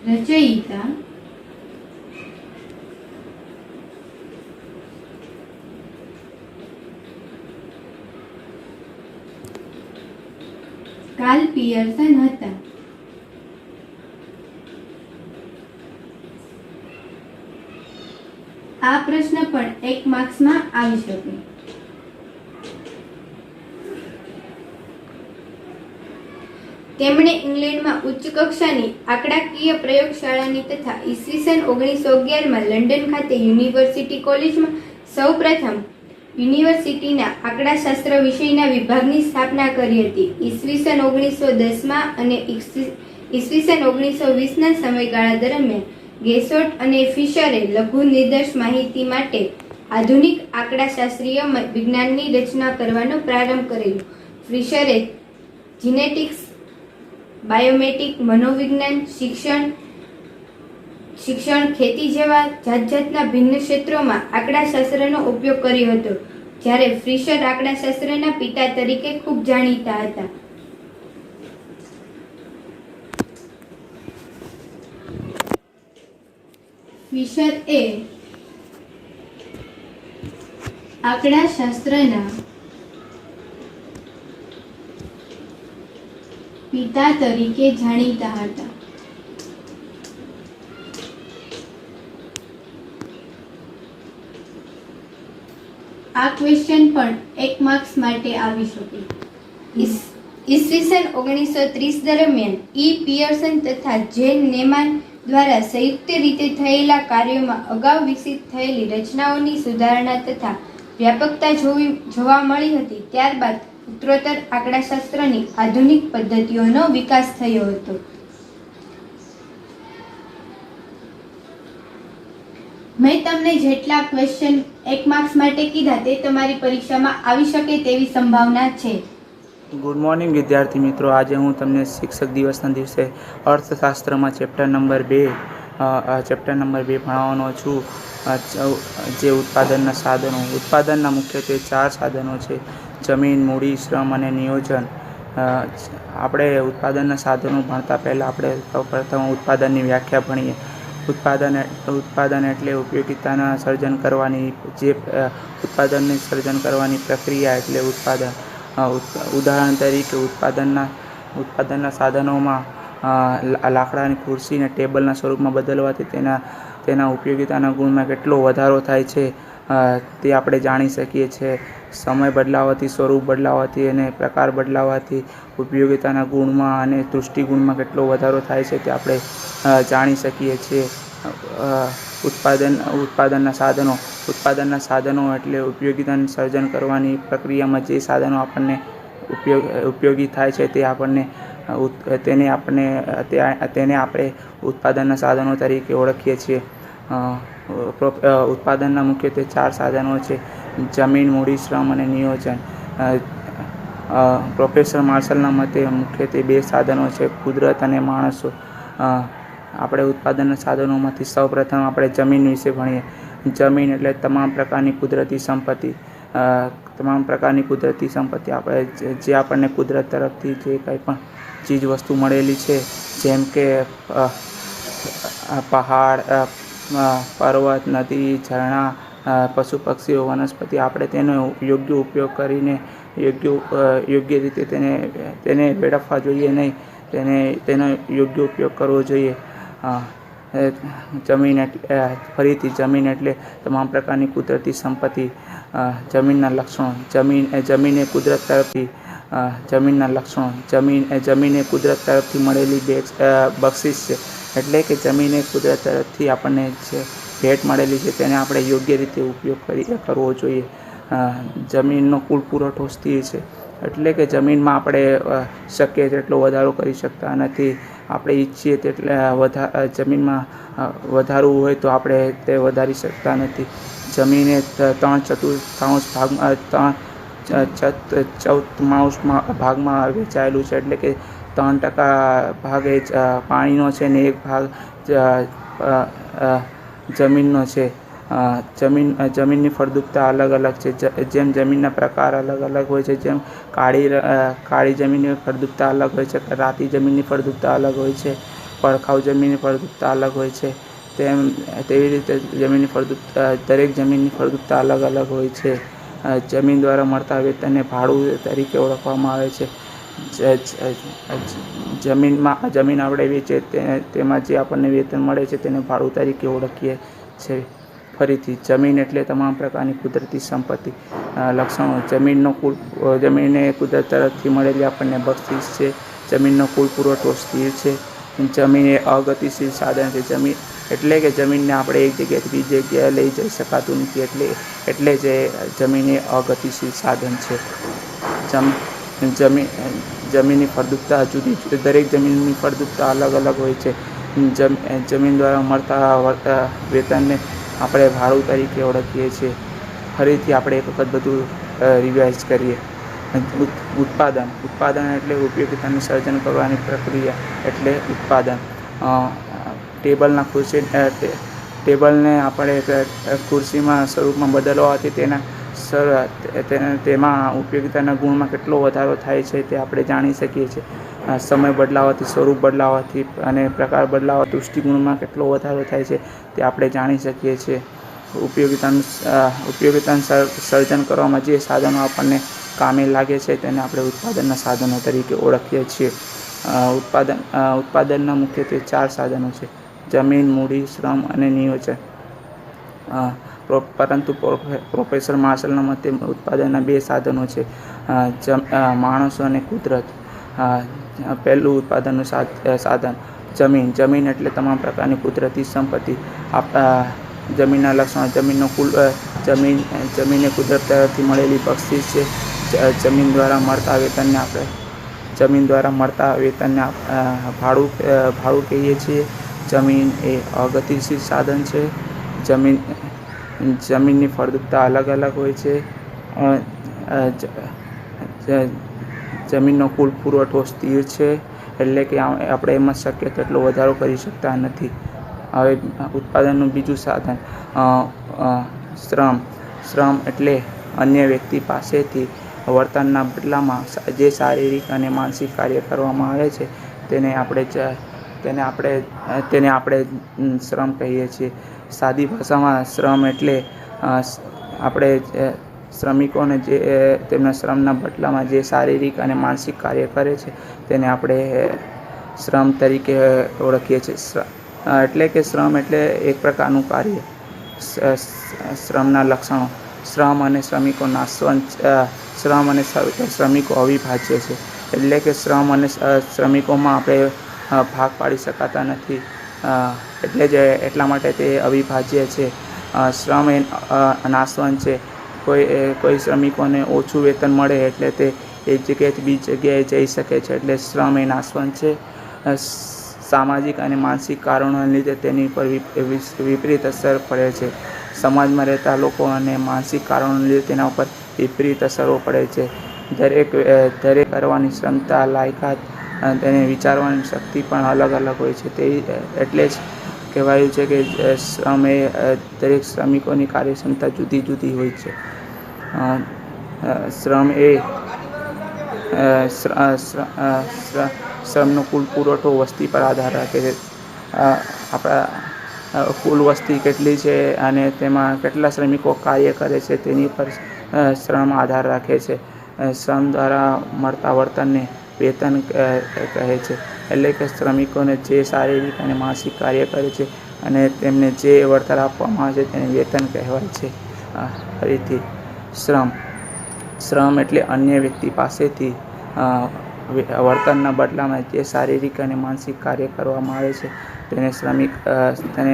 રચયિતા કાર્લ પિયર્સન હતા. આ પ્રશ્ન પણ 1 માર્ક્સમાં આવી શકે. તેમણે ઇંગ્લેન્ડમાં ઉચ્ચ કક્ષાની આંકડાકીય પ્રયોગશાળાની તથા ઈસવીસન 1911માં લંડન ખાતે યુનિવર્સિટી કોલેજમાં સૌપ્રથમ યુનિવર્સિટીના આંકડાશાસ્ત્ર વિષયના વિભાગની સ્થાપના કરી હતી. ઈસવીસન 1910માં અને ઈસવીસન 1920ના સમયગાળા દરમિયાન ગેસોટ અને ફિશરે લઘુ નિર્દેશ માહિતી માટે આધુનિક આંકડાશાસ્ત્રીય વિજ્ઞાનની રચના કરવાનો પ્રારંભ કરેલો. ફિશરે જીનેટિક્સ, બાયોમેટિક, મનોવિજ્ઞાન, શિક્ષણ, ખેતી જેવા જાતજાતના ભિન્ન ક્ષેત્રોમાં આંકડાશાસ્ત્રનો ઉપયોગ કર્યો હતો. જ્યારે ફિશર આંકડાશાસ્ત્રના પિતા તરીકે ખૂબ જાણીતા હતા. ફિશર એ આંકડાશાસ્ત્રના પિતા તરીકે જાણીતા હતા. આ ક્વેશ્ચન પણ 1 માર્ક્સ માટે આવી શકે. ઈસવીસન 1930 દરમિયાન પિયર્સન તથા જેન નેમાન દ્વારા સંયુક્ત રીતે થયેલા કાર્યોમાં અગાઉ વિકસિત થયેલી રચનાઓની સુધારણા તથા વ્યાપકતા જોવા મળી હતી. ત્યારબાદ ઉત્તરોત્તર આંકડાશાસ્ત્રની આધુનિક પદ્ધતિઓનો વિકાસ થયો હતો. મેં તમને જેટલા ક્વેશ્ચન 1 માર્ક્સ માટે કીધા તે તમારી પરીક્ષામાં આવી શકે તેવી સંભાવના છે. ગુડ મોર્નિંગ વિદ્યાર્થી મિત્રો. આજે હું તમને શિક્ષક દિવસના દિવસે અર્થશાસ્ત્રમાં ચેપ્ટર નંબર 2 ભણાવવાનો છું. જે ઉત્પાદનના મુખ્યત્વે 4 સાધનો છે: જમીન, મૂડી, શ્રમ અને નિયોજન. આપણે ઉત્પાદનના સાધનો ભણતા પહેલાં આપણે સૌપ્રથમ ઉત્પાદનની વ્યાખ્યા ભણીએ. ઉત્પાદન એટલે ઉપયોગિતાના સર્જન કરવાની ઉત્પાદનની સર્જન કરવાની પ્રક્રિયા એટલે ઉત્પાદન. ઉદાહરણ તરીકે ઉત્પાદનના સાધનોમાં લાકડાની ખુરશીને ટેબલના સ્વરૂપમાં બદલવાથી તેના ઉપયોગિતાના ગુણમાં કેટલો વધારો થાય છે તે આપણે જાણી શકીએ છીએ. સમય બદલાવાથી, સ્વરૂપ બદલાવાથી અને પ્રકાર બદલાવાથી ઉપયોગિતાના ગુણમાં અને દૃષ્ટિગુણમાં કેટલો વધારો થાય છે તે આપણે જાણી શકીએ છીએ. ઉત્પાદનના સાધનો એટલે ઉપયોગિતાનું સર્જન કરવાની પ્રક્રિયામાં જે સાધનો આપણને ઉપયોગી થાય છે તેને આપણે ઉત્પાદનના સાધનો તરીકે ઓળખીએ છીએ. ઉત્પાદનના મુખ્યત્વે 4 સાધનો છે: જમીન, મૂડી, શ્રમ અને નિયોજન. પ્રોફેસર માર્શલના મતે મુખ્યત્વે 2 સાધનો છે: કુદરત અને માણસો. આપણે ઉત્પાદનના સાધનોમાંથી સૌપ્રથમ આપણે જમીન વિશે ભણીએ. જમીન એટલે તમામ પ્રકારની કુદરતી સંપત્તિ. આપણે જે આપણને કુદરત તરફથી જે કંઈ પણ ચીજ વસ્તુ મળેલી છે, જેમ કે પહાડ, પર્વત, નદી, ઝરણા, પશુ પક્ષીઓ, વનસ્પતિ, આપણે તેનો યોગ્ય ઉપયોગ કરીને યોગ્ય રીતે તેને વેડફવા જોઈએ નહીં. તેનો યોગ્ય ઉપયોગ કરવો જોઈએ. જમીન એટલે તમામ પ્રકારની કુદરતી સંપત્તિ. જમીનના લક્ષણો. જમીન એ કુદરત તરફથી જમીનના લક્ષણો. જમીન એ કુદરત તરફથી મળેલી બક્ષિસ છે. એટલે કે જમીન એ કુદરત તરફથી આપણને જે ભેટ મળેલી છે તેને આપણે યોગ્ય રીતે ઉપયોગ કરવો જોઈએ. જમીનનો કુલ પુરવઠો સ્થિર છે. એટલે કે જમીનમાં આપણે શક્ય તેટલો વધારો કરી શકતા નથી. આપણે ઈચ્છીએ તેટલે જમીનમાં વધારવું હોય તો આપણે તે વધારી શકતા નથી. જમીન એ 3/14 ભાગમાં વહેંચાયેલું છે. એટલે કે 3% ભાગ એ પાણીનો છે ને 1 ભાગ જમીનનો છે. જમીનની ફળદ્રુપતા અલગ અલગ છે. જેમ જમીનના પ્રકાર અલગ અલગ હોય છે, જેમ કાળી જમીનની ફળદ્રુપતા અલગ હોય છે, રાતી જમીનની ફળદ્રુપતા અલગ હોય છે, પડખાઉ જમીનની ફળદ્રુપતા અલગ હોય છે, તેવી રીતે દરેક જમીનની ફળદ્રુપતા અલગ અલગ હોય છે. જમીન દ્વારા મળતા વેતનને ભાડું તરીકે ઓળખવામાં આવે છે. જમીન આપણે વેચીએ તેમાં જે આપણને વેતન મળે છે તેને ભાડું તરીકે ઓળખીએ છીએ. ફરીથી, જમીન એટલે તમામ પ્રકારની કુદરતી સંપત્તિ. લક્ષણો. જમીન એ કુદરત તરફથી મળેલી આપણને બક્ષિસ છે. જમીનનો કુલ પુરવઠો સ્થિર છે. જમીન એ અગતિશીલ સાધન છે. એટલે કે જમીનને આપણે એક જગ્યાએથી બીજી જગ્યાએ લઈ જઈ શકાતું નથી. એટલે જ જમીન એ અગતિશીલ સાધન છે. જમીનની ફળદ્રુપતા દરેક જમીનની ફળદ્રુપતા અલગ અલગ હોય છે. જમીન દ્વારા મળતા વેતનને આપણે ભાડું તરીકે ઓળખીએ છીએ. ફરીથી આપણે એક વખત બધું રિવાઇઝ કરીએ. ઉત્પાદન એટલે ઉપયોગિતાનું સર્જન કરવાની પ્રક્રિયા એટલે ઉત્પાદન. ટેબલને આપણે ખુરશીમાં સ્વરૂપમાં બદલવાથી તેમાં ઉપયોગિતાના ગુણમાં કેટલો વધારો થાય છે તે આપણે જાણી શકીએ છીએ. સમય બદલાવાથી, સ્વરૂપ બદલાવાથી અને પ્રકાર બદલાવાથી દૃષ્ટિગુણમાં કેટલો વધારો થાય છે તે આપણે જાણી શકીએ છીએ. ઉપયોગિતાનું સર્જન કરવામાં જે સાધનો આપણને કામે લાગે છે તેને આપણે ઉત્પાદનના સાધનો તરીકે ઓળખીએ છીએ. ઉત્પાદનના મુખ્યત્વે 4 સાધનો છે: જમીન, મૂડી, શ્રમ અને નિયોજન. પરંતુ પ્રોફેસર માર્શલના મતે ઉત્પાદનના 2 સાધનો છે: માણસો અને કુદરત. પહેલું ઉત્પાદનનું સાધન જમીન એટલે તમામ પ્રકારની કુદરતી સંપત્તિ. જમીનના લક્ષણો. જમીન એ કુદરત તરફથી મળેલી બક્ષિસ છે. જમીન દ્વારા મળતા વેતનને ભાડું કહીએ છીએ. જમીન એ અગતિશીલ સાધન છે. જમીનની ફળદ્રુપતા અલગ અલગ હોય છે. જમીનનો કુલ પુરવઠો સ્થિર છે. એટલે કે આપણે એમાં શક્ય તેટલો વધારો કરી શકતા નથી. હવે ઉત્પાદનનું બીજું સાધન શ્રમ એટલે અન્ય વ્યક્તિ પાસેથી વર્તનના બદલામાં જે શારીરિક અને માનસિક કાર્ય કરવામાં આવે છે તેને આપણે શ્રમ કહીએ છીએ. સાદી ભાષામાં શ્રમ એટલે આપણે શ્રમિકોને જે તેમના શ્રમના બદલામાં જે શારીરિક અને માનસિક કાર્ય કરે છે તેને આપણે શ્રમ તરીકે ઓળખીએ છીએ. એટલે કે શ્રમ એટલે એક પ્રકારનું કાર્ય. શ્રમના લક્ષણો. શ્રમ અને શ્રમિકો શ્રમ અને શ્રમિકો અવિભાજ્ય છે. એટલે કે શ્રમ અને શ્રમિકોમાં આપણે ભાગ પાડી શકાતા નથી. એટલા માટે તે અવિભાજ્ય છે. શ્રમ એ નાશવંત છે. કોઈ શ્રમિકોને ઓછું વેતન મળે એટલે તે એક જગ્યાએથી બીજી જગ્યાએ જઈ શકે છે. એટલે શ્રમ એ નાશવંત છે. સામાજિક અને માનસિક કારણોને લીધે તેની પર વિપરીત અસર પડે છે. સમાજમાં રહેતા લોકો અને માનસિક કારણોને લીધે તેના ઉપર વિપરીત અસરો પડે છે. દરેક કરવાની ક્ષમતા, લાયકાત, તેને વિચારવાની શક્તિ પણ અલગ અલગ હોય છે. એટલે જ કહેવાયું છે કે શ્રમ એ દરેક શ્રમિકોની કાર્યક્ષમતા જુદી જુદી હોય છે. શ્રમ એ શ્રમનો કુલ પુરવઠો વસ્તી પર આધાર રાખે છે. આપણા કુલ વસ્તી કેટલી છે અને તેમાં કેટલા શ્રમિકો કાર્ય કરે છે તેની પર શ્રમ આધાર રાખે છે. શ્રમ દ્વારા મળતા વર્તનને વેતન કહે છે. એટલે કે શ્રમિકોને જે શારીરિક અને માનસિક કાર્ય કરે છે અને તેમને જે વળતર આપવામાં આવે છે તેને વેતન કહેવાય છે. ફરીથી શ્રમ એટલે અન્ય વ્યક્તિ પાસેથી વર્તનના બદલામાં જે શારીરિક અને માનસિક કાર્ય કરવામાં આવે છે તેને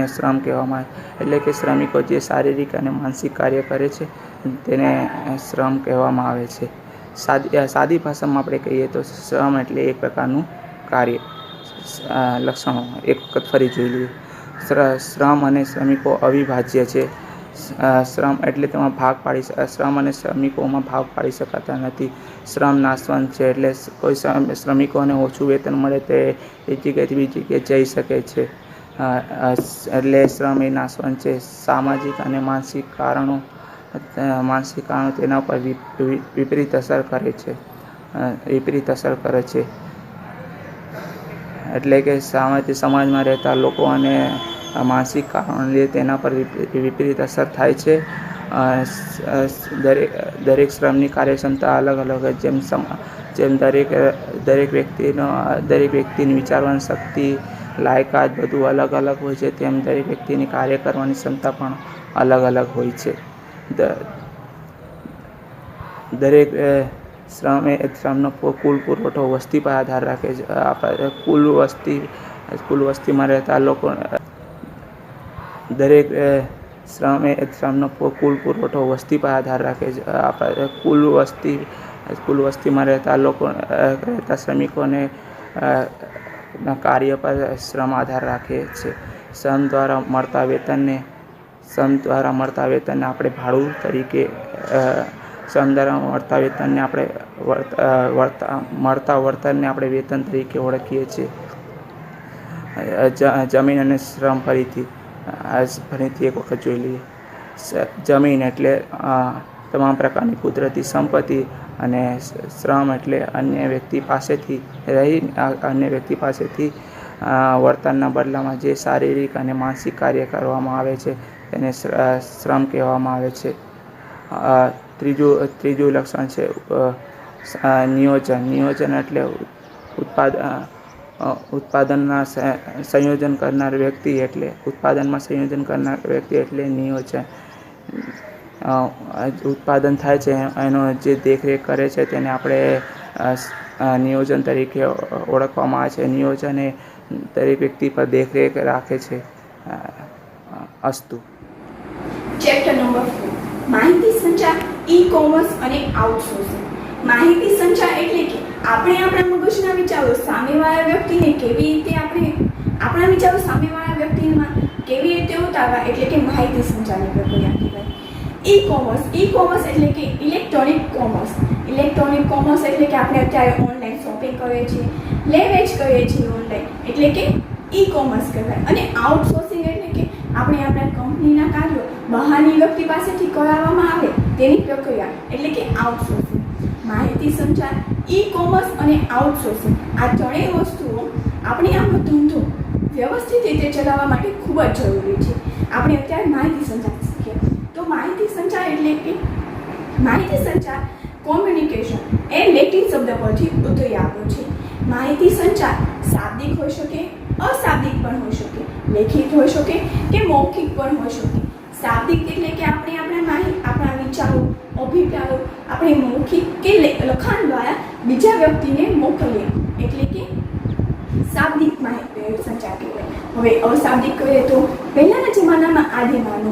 શ્રમ કહેવામાં આવે. એટલે કે શ્રમિકો જે શારીરિક અને માનસિક કાર્ય કરે છે તેને શ્રમ કહેવામાં આવે છે. સાદી ભાષામાં આપણે કહીએ તો શ્રમ એટલે એક પ્રકારનું કાર્ય. લક્ષણો એક વખત ફરી જોઈ લઈએ. શ્રમ અને શ્રમિકો અવિભાજ્ય છે. શ્રમ એટલે તેમાં શ્રમ અને શ્રમિકોમાં ભાગ પાડી શકાતા નથી. શ્રમ નાશવંત છે. એટલે કોઈ શ્રમિકોને ઓછું વેતન મળે તે એક જગ્યાએથી બીજી જગ્યાએ જઈ શકે છે. એટલે શ્રમ એ નાશવંત છે. સામાજિક અને માનસિક કારણો તેના પર વિપરીત અસર કરે છે. એટલે કે સમાજમાં રહેતા લોકો અને માનસિક કારણોને લીધે તેના પર વિપરીત અસર થાય છે. દરેક શ્રમની કાર્યક્ષમતા અલગ અલગ હોય. જેમ દરેક વ્યક્તિની વિચારવાની શક્તિ, લાયકાત બધું અલગ અલગ હોય છે તેમ દરેક વ્યક્તિની કાર્ય કરવાની ક્ષમતા પણ અલગ અલગ હોય છે. દરેક શ્રમનો કુલ પુરવઠો વસ્તી પર આધાર રાખે છે. કુલ વસ્તીમાં રહેતા લોકો દરેક શ્રમનો કુલ પુરવઠો વસ્તી પર આધાર રાખે છે. કુલ વસ્તીમાં રહેતા શ્રમિકોને કાર્ય પર શ્રમ આધાર રાખે છે. શ્રમ દ્વારા મળતા વેતનને આપણે ભાડું તરીકે મળતા વર્તનને આપણે વેતન તરીકે ઓળખીએ છીએ. જમીન અને શ્રમ ફરીથી એક વખત જોઈ લઈએ. જમીન એટલે તમામ પ્રકારની કુદરતી સંપત્તિ અને શ્રમ એટલે અન્ય વ્યક્તિ પાસેથી વર્તનના બદલામાં જે શારીરિક અને માનસિક કાર્ય કરવામાં આવે છે તેને શ્રમ કહેવામાં આવે છે. ત્રીજું લક્ષણ છે નિયોજન એટલે ઉત્પાદનમાં સંયોજન કરનાર વ્યક્તિ એટલે નિયોજન. ઉત્પાદન થાય છે એનો જે દેખરેખ કરે છે તેને આપણે નિયોજન તરીકે ઓળખવામાં આવે છે. નિયોજન એ દરેક વ્યક્તિ પર દેખરેખ રાખે છે. અસ્તુ. ચેપ્ટર નંબર 4 માહિતી સંચાર, ઈ-કોમર્સ અને આઉટસોર્સિંગ. માહિતી સંચાર એટલે કે આપણે આપણા મગજના વિચારો સામેવાળા વ્યક્તિને કેવી રીતે આપણા વિચારો સામેવાળા વ્યક્તિમાં કેવી રીતે ઉતારવા એટલે કે માહિતી સંચારની પ્રક્રિયા કહેવાય. ઈ-કોમર્સ એટલે કે ઇલેક્ટ્રોનિક કોમર્સ એટલે કે આપણે અત્યારે ઓનલાઈન શોપિંગ કરીએ છીએ, લે-વેચ કરીએ છીએ ઓનલાઈન એટલે કે ઈ-કોમર્સ કહેવાય. અને આઉટસોર્સિંગ એટલે કે આપણે આપણા કંપનીના કાર્યો બહારની વ્યક્તિ પાસેથી કરાવવામાં આવે તેની પ્રક્રિયા એટલે કે આઉટસોર્સિંગ. માહિતી સંચાર, ઈ કોમર્સ અને આઉટસોર્સિંગ આ ત્રણેય વસ્તુઓ આપણે આપણો ધંધો વ્યવસ્થિત રીતે ચલાવવા માટે ખૂબ જ જરૂરી છે. આપણે અત્યારે માહિતી સંચાર શીખીએ તો માહિતી સંચાર એટલે કે માહિતી સંચાર કોમ્યુનિકેશન એ લેટિન શબ્દ પરથી ઉતરી આવ્યો છે. માહિતી સંચાર શાબ્દિક હોઈ શકે, અશાબ્દિક પણ હોઈ શકે, લેખિત હોઈ શકે કે મૌખિક પણ હોઈ શકે. શાબ્દિક એટલે કે આપણે આપણા વિચારો, અભિપ્રાયો આપણે મૌખિક કે લખાણ દ્વારા બીજા વ્યક્તિને મોકલીએ એટલે કે શાબ્દિક માહિતી સંચાર કહેવાય. હવે અશાબ્દિક કહીએ તો પહેલાંના જમાનામાં આદિમાનવ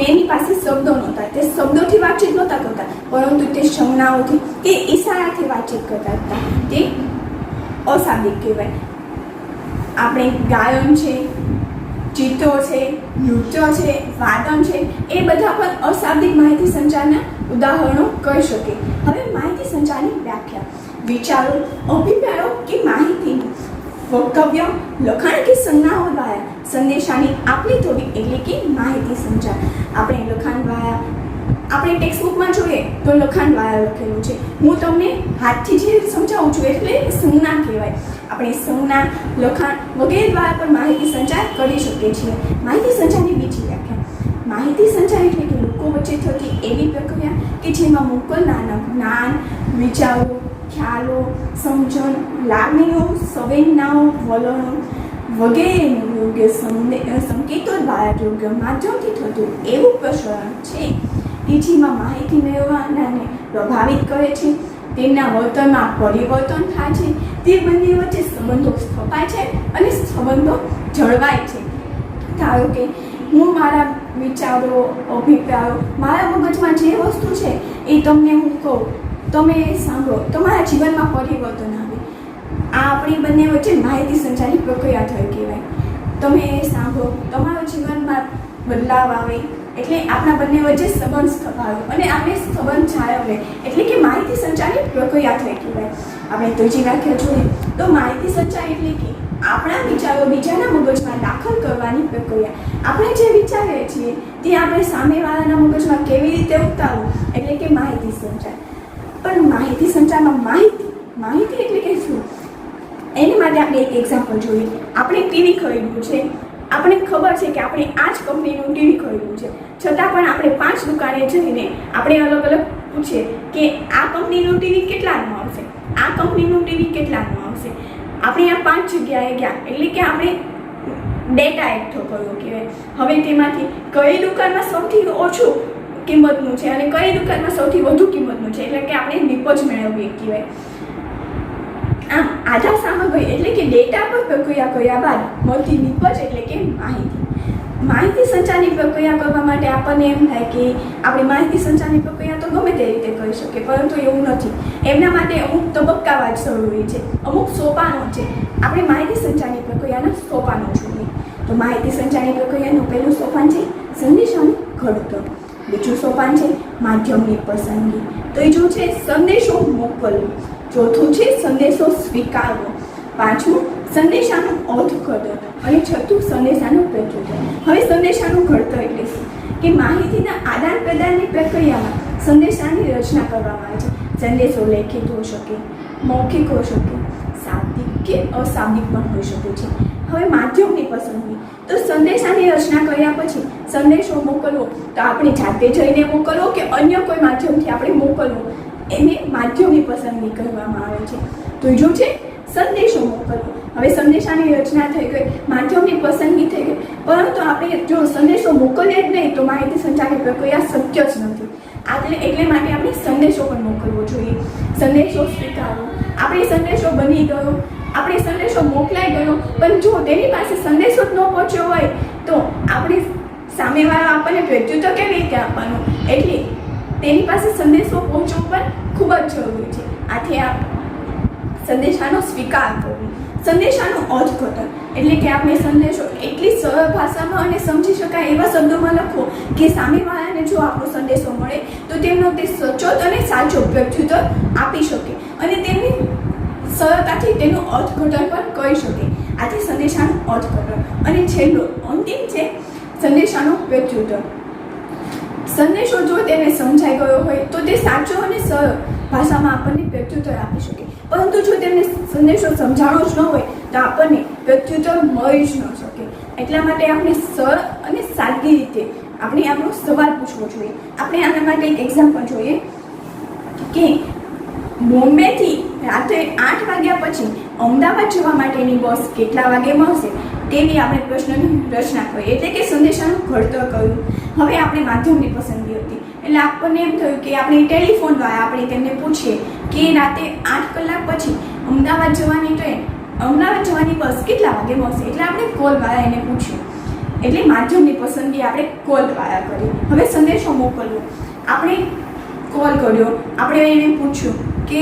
એની પાસે શબ્દો નહોતા, તે શબ્દોથી વાતચીત નહોતા કરતા, પરંતુ તે સંજ્ઞાઓથી કે ઈશારાથી વાતચીત કરતા હતા. તે અશાબ્દિક કહેવાય. આપણે ગાયન છે, ચિત્રો છે, નૃત્ય છે, વાદન છે, એ બધા પણ અશાબ્દિક માહિતી સંચારના ઉદાહરણો કહી શકે. હવે માહિતી સંચારની વ્યાખ્યા: વિચારો, અભિપ્રાયો કે માહિતીનું વક્તવ્ય, લખાણ કે સંજ્ઞાઓ દ્વારા સંદેશાની આપલે થોડી એટલે કે માહિતી સંચાર. આપણે લખાણ દ્વારા આપણે ટેક્સ્ટબુકમાં જોઈએ તો લખાણ દ્વારા લખેલું છે. હું તમને હાથથી જે સમજાવું છું એટલે સંજ્ઞા કહેવાય. આપણે સંજ્ઞા, લખાણ વગેરે દ્વારા પણ માહિતી સંચાર કરી શકીએ છીએ. માહિતી સંચારની બીજી વ્યાખ્યા: માહિતી સંચાર એટલે કે લોકો વચ્ચે થતી એવી પ્રક્રિયા કે જેમાં મોકલનારના જ્ઞાન, વિચારો, ખ્યાલો, સમજણ, લાગણીઓ, સંવેદનાઓ, વલણો વગેરેનું યોગ્ય સંકેતો દ્વારા યોગ્ય માધ્યમથી થતું એવું પ્રસારણ છે કે જેમાં માહિતી મેળવનારને પ્રભાવિત કરે છે, તેમના વર્તનમાં પરિવર્તન થાય છે, તે બંને વચ્ચે સંબંધો સ્થપાય છે અને સંબંધો જળવાય છે. ધારો કે હું મારા વિચારો, અભિપ્રાયો, મારા મગજમાં જે વસ્તુ છે એ તમને હું કહું, તમે સાંભળો, તમારા જીવનમાં પરિવર્તન આવે. આ આપણી બંને વચ્ચે માહિતી સંચારની પ્રક્રિયા થઈ કહેવાય. તમે સાંભળો, તમારા જીવનમાં બદલાવ આવે એટલે આપણા બંને વચ્ચે સંબંધ સ્થપાયો અને આપણે સંબંધ જાળવે એટલે કે માહિતી સંચારની પ્રક્રિયા થઈ કહેવાય. આપણે ત્રીજી વ્યાખ્યા જોઈએ તો માહિતી સંચાર એટલે કે આપણા વિચારો બીજાના મગજમાં દાખલ કરવાની પ્રક્રિયા. આપણે જે વિચારીએ છીએ તે આપણે સામેવાળાના મગજમાં કેવી રીતે ઉતારવું એટલે કે માહિતી સંચાર. પણ માહિતી સંચારમાં માહિતી એટલે કે શું? એની માટે આપણે એક એક્ઝામ્પલ જોઈએ. આપણે ટીવી ખરીદવું છે, આપણે ખબર છે કે આપણે આ જ કંપનીનું ટીવી ખરીદવું છે, છતાં પણ આપણે 5 દુકાને જઈને આપણે અલગ અલગ પૂછીએ કે આ કંપનીનું ટીવી કેટલાનું આવશે, આ કંપનીનું ટીવી કેટલાનું આવશે. આપણે આ 5 જગ્યાએ ગયા એટલે કે આપણે ડેટા એકઠો કર્યો કહેવાય. હવે તેમાંથી કઈ દુકાનમાં સૌથી ઓછું કિંમતનું છે અને કઈ દુકાનમાં સૌથી વધુ કિંમતનું છે એટલે કે આપણે નિપજ મેળવીએ કહેવાય. આમ આધાર સામગ્રી એટલે કે ડેટા પર પ્રક્રિયા કર્યા બાદ મળતી નિપજ એટલે કે માહિતી સંચારની પ્રક્રિયા કરવા માટે આપણને એમ થાય કે આપણે માહિતી સંચારની પ્રક્રિયા તો ગમે તે રીતે કરી શકીએ, પરંતુ એવું નથી. એમના માટે અમુક તબક્કાવાર જરૂરી છે, અમુક સોપાનો છે. આપણે માહિતી સંચારની પ્રક્રિયાના સોપાનો જોઈએ તો માહિતી સંચારની પ્રક્રિયાનું પહેલું સોપાન છે સંદેશાનું ઘડતર, બીજું સોપાન છે માધ્યમની પસંદગી, ત્રીજું છે સંદેશો મોકલવો, ચોથું છે સંદેશો સ્વીકારવો, પાંચમું સંદેશાનું અર્થઘટન અને છઠ્ઠું સંદેશાનું પ્રત્યુત્તર. હવે સંદેશાનું ઘડતર એટલે શું કે માહિતીના આદાન પ્રદાનની પ્રક્રિયામાં સંદેશાની રચના કરવામાં આવે છે. સંદેશો લેખિત હોઈ શકે, મૌખિક હોઈ શકે, શાબ્દિક કે અશાબ્દિક પણ હોઈ શકે છે. હવે માધ્યમની પસંદગી તો સંદેશાની રચના કર્યા પછી સંદેશો મોકલવો તો આપણે જાતે જઈને મોકલવો કે અન્ય કોઈ માધ્યમથી આપણે મોકલવો, એને માધ્યમની પસંદગી કરવામાં આવે છે. ત્રીજું છે સંદેશો મોકલવો. હવે સંદેશાની રચના થઈ ગઈ, માધ્યમની પસંદગી થઈ ગઈ, પરંતુ આપણે જો સંદેશો મોકલીએ જ નહીં તો માહિતી સંચારની પ્રક્રિયા શક્ય જ નથી. એટલે માટે આપણે સંદેશો પણ મોકલવો જોઈએ. સંદેશો સ્વીકારવો, આપણે સંદેશો બની ગયો, આપણે સંદેશો મોકલાઈ ગયો, પણ જો તેની પાસે સંદેશો જ ન પહોંચ્યો હોય તો આપણે સામેવાળા આપણને પ્રત્યુત્તર કેવી રીતે આપવાનું, એટલે તેની પાસે સંદેશો પહોંચવો પણ ખૂબ જ જરૂરી છે. આથી આ સંદેશાનો સ્વીકાર કરવો, સંદેશાનું અર્થઘટન એટલે કે આપણે સંદેશો એટલી સરળ ભાષામાં અને સમજી શકાય એવા શબ્દોમાં લખવો કે સામેવાળાને જો આપણો સંદેશો મળે તો તેમનો તે સચોટ અને સાચો પ્રત્યુત્તર આપી શકે અને તેમની સરળતાથી તેનું અર્થઘટન પણ કરી શકે. આથી સંદેશાનું અર્થઘટન. અને છેલ્લો અંતિમ છે સંદેશાનું પ્રત્યુત્તર. સંદેશો જો તેને સમજાઈ ગયો હોય તો તે સાચો અને સરળ ભાષામાં આપણને પ્રત્યુત્તર આપી શકે, પરંતુ જો તેમને સંદેશો સમજાણો જ ન હોય તો આપણને પ્રત્યુત્તર મળી જ ન શકે. એટલા માટે આપણે સરળ અને સાદગી રીતે આપણે આપણો સવાલ પૂછવો જોઈએ. આપણે આના માટે એક એક્ઝામ્પલ જોઈએ કે બોમ્બેથી રાત્રે 8 વાગ્યા પછી અમદાવાદ જવા માટેની બસ કેટલા વાગે મળશે તેવી આપણે પ્રશ્નની રચના કરીએ, એટલે કે સંદેશાનું ઘડતર કર્યું. હવે આપણે માધ્યમની પસંદગી હતી એટલે આપણને એમ થયું કે આપણે ટેલિફોન દ્વારા આપણે તેમને પૂછીએ કે રાતે 8 કલાક પછી અમદાવાદ જવાની બસ કેટલા વાગે મળશે, એટલે આપણે કોલ દ્વારા એને પૂછ્યું. એટલે માધ્યમની પસંદગી આપણે કોલ દ્વારા કરી. હવે સંદેશો મોકલવો, આપણે કોલ કર્યો, આપણે એને પૂછ્યું કે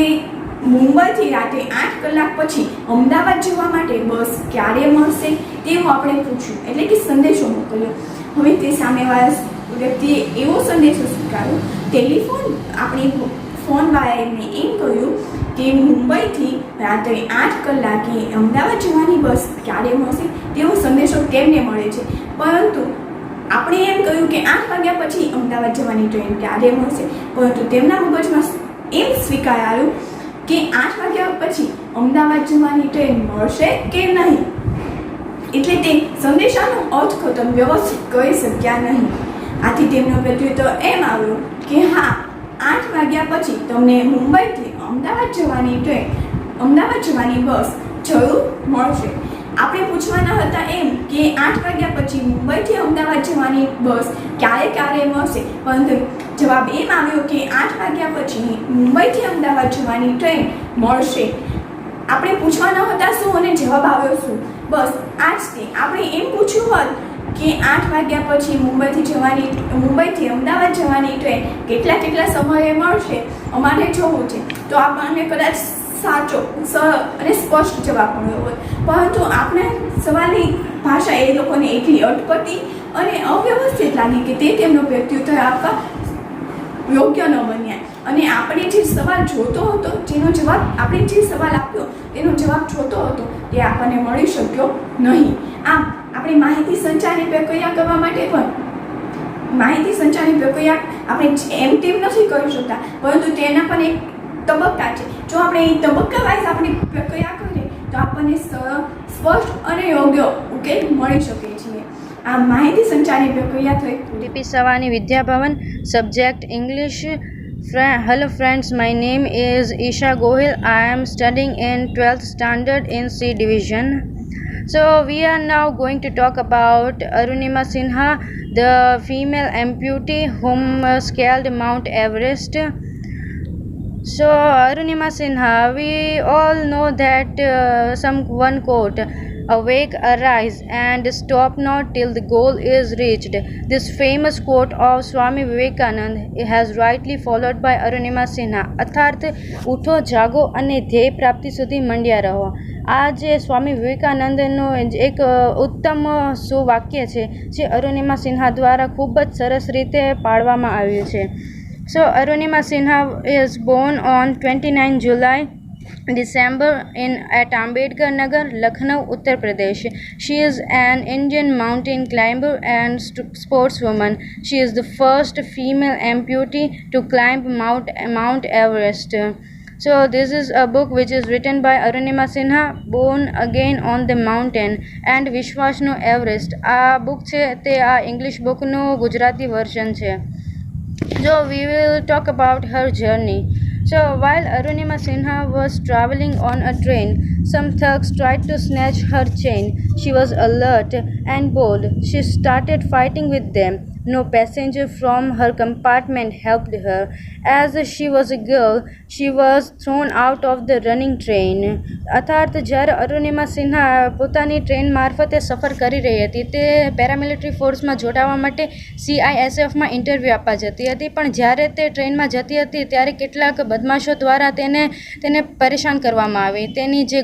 મુંબઈથી રાતે 8 કલાક પછી અમદાવાદ જવા માટે બસ ક્યારે મળશે તેવું આપણે પૂછ્યું, એટલે કે સંદેશો મોકલ્યો. હવે તે સામેવાળા વ્યક્તિએ એવો સંદેશો સ્વીકાર્યો. ટેલિફોન આપણી ફોન દ્વારા એમને એમ કહ્યું કે મુંબઈથી રાત્રે 8 કલાકે અમદાવાદ જવાની બસ ક્યારે મળશે તેવો સંદેશો તેમને મળે છે, પરંતુ આપણે એમ કહ્યું કે 8 વાગ્યા પછી અમદાવાદ જવાની ટ્રેન ક્યારે મળશે, પરંતુ તેમના મગજમાં એમ સ્વીકારાયું કે 8 વાગ્યા પછી અમદાવાદ જવાની ટ્રેન મળશે કે નહીં. એટલે તે સંદેશાનો અર્થઘટન વ્યવસ્થિત કરી શક્યા નહીં. આથી તેમનો પ્રત્યુત્તર એમ આવ્યો કે હા, 8 વાગ્યા પછી તમને મુંબઈથી અમદાવાદ જવાની બસ જરૂર મળશે. આપણે પૂછવાના હતા એમ કે 8 વાગ્યા પછી મુંબઈથી અમદાવાદ જવાની બસ ક્યારે મળશે, પરંતુ જવાબ એમ આવ્યો કે 8 વાગ્યા પછી મુંબઈથી અમદાવાદ જવાની ટ્રેન મળશે. આપણે પૂછવાના હતા શું અને જવાબ આવ્યો શું, બસ આ જ તે. આપણે એમ પૂછ્યું હોત કે 8 વાગ્યા પછી મુંબઈથી અમદાવાદ જવાની ટ્રેન કેટલા સમયે મળશે અમારે જોવું છે, તો આપણને કદાચ સાચો, સરળ અને સ્પષ્ટ જવાબ મળ્યો હોત. પરંતુ આપણે સવાલની ભાષા એ લોકોને એટલી અટપટી અને અવ્યવસ્થિત લાગી કે તે તેમનો પ્રત્યુત્તર આપવા યોગ્ય ન બન્યા. અને આપણે જે સવાલ જોતો હતો, આપણે જે સવાલ આપ્યો તેનો જવાબ જોતો હતો તે આપણને મળી શક્યો નહીં. આમ આપણે માહિતી સંચારની પ્રક્રિયા કરવા માટે પણ માહિતી સંચારની પ્રક્રિયા આપણે એમ તેમ નથી કરી શકતા, પરંતુ તેના પણ એક તબક્કા છે. જો આપણે એ તબક્કા વાઇઝ આપણી પ્રક્રિયા કરીએ તો આપણને સરળ, સ્પષ્ટ અને યોગ્ય ઉકેલ મળી શકે છે. આ માહિતી સંચારની પ્રક્રિયા થઈ. DP Savani Vidya Bhavan. Subject English. Hello friends, my name is Isha Gohil. I am studying in 12th standard in C division. So we are now going to talk about Arunima Sinha, the female amputee whom scaled Mount Everest. So Arunima Sinha, we all know that one quote, "Awake, arise, and stop not till the goal is reached." This famous quote of Swami Vivekanand has rightly followed by Arunima Sinha. અર્થાત ઉઠો, જાગો અને ધ્યેય પ્રાપ્તિ સુધી મંડ્યા રહો. આ જે સ્વામી વિવેકાનંદનું એક ઉત્તમ સુવાક્ય છે જે અરુણિમા સિન્હા દ્વારા ખૂબ જ સરસ રીતે પાડવામાં આવ્યું છે. So Arunima Sinha is born on 29 July December at Ambedkar Nagar, Lucknow, Uttar Pradesh. She is an Indian mountain climber and sportswoman. She is the first female amputee to climb Mount Everest. So this is a book which is written by Arunima Sinha, Born Again on the Mountain and વિશ્વાસનો Everest. આ book છે તે આ English બુકનું Gujarati version છે. So we will talk about her journey. So while Arunima Sinha was traveling on a train, some thugs tried to snatch her chain. She was alert and bold. She started fighting with them. No passenger from her compartment helped her. As she was a girl, she was thrown out of the running train. અર્થાત જ્યારે અરુણિમા સિન્હા પોતાની train મારફતે સફર કરી રહી હતી, તે paramilitary ફોર્સમાં જોડાવા માટે CISFમાં ઇન્ટરવ્યૂ આપવા જતી હતી, પણ જ્યારે તે ટ્રેનમાં જતી હતી ત્યારે કેટલાક બદમાશો દ્વારા તેને પરેશાન કરવામાં આવી. તેની જે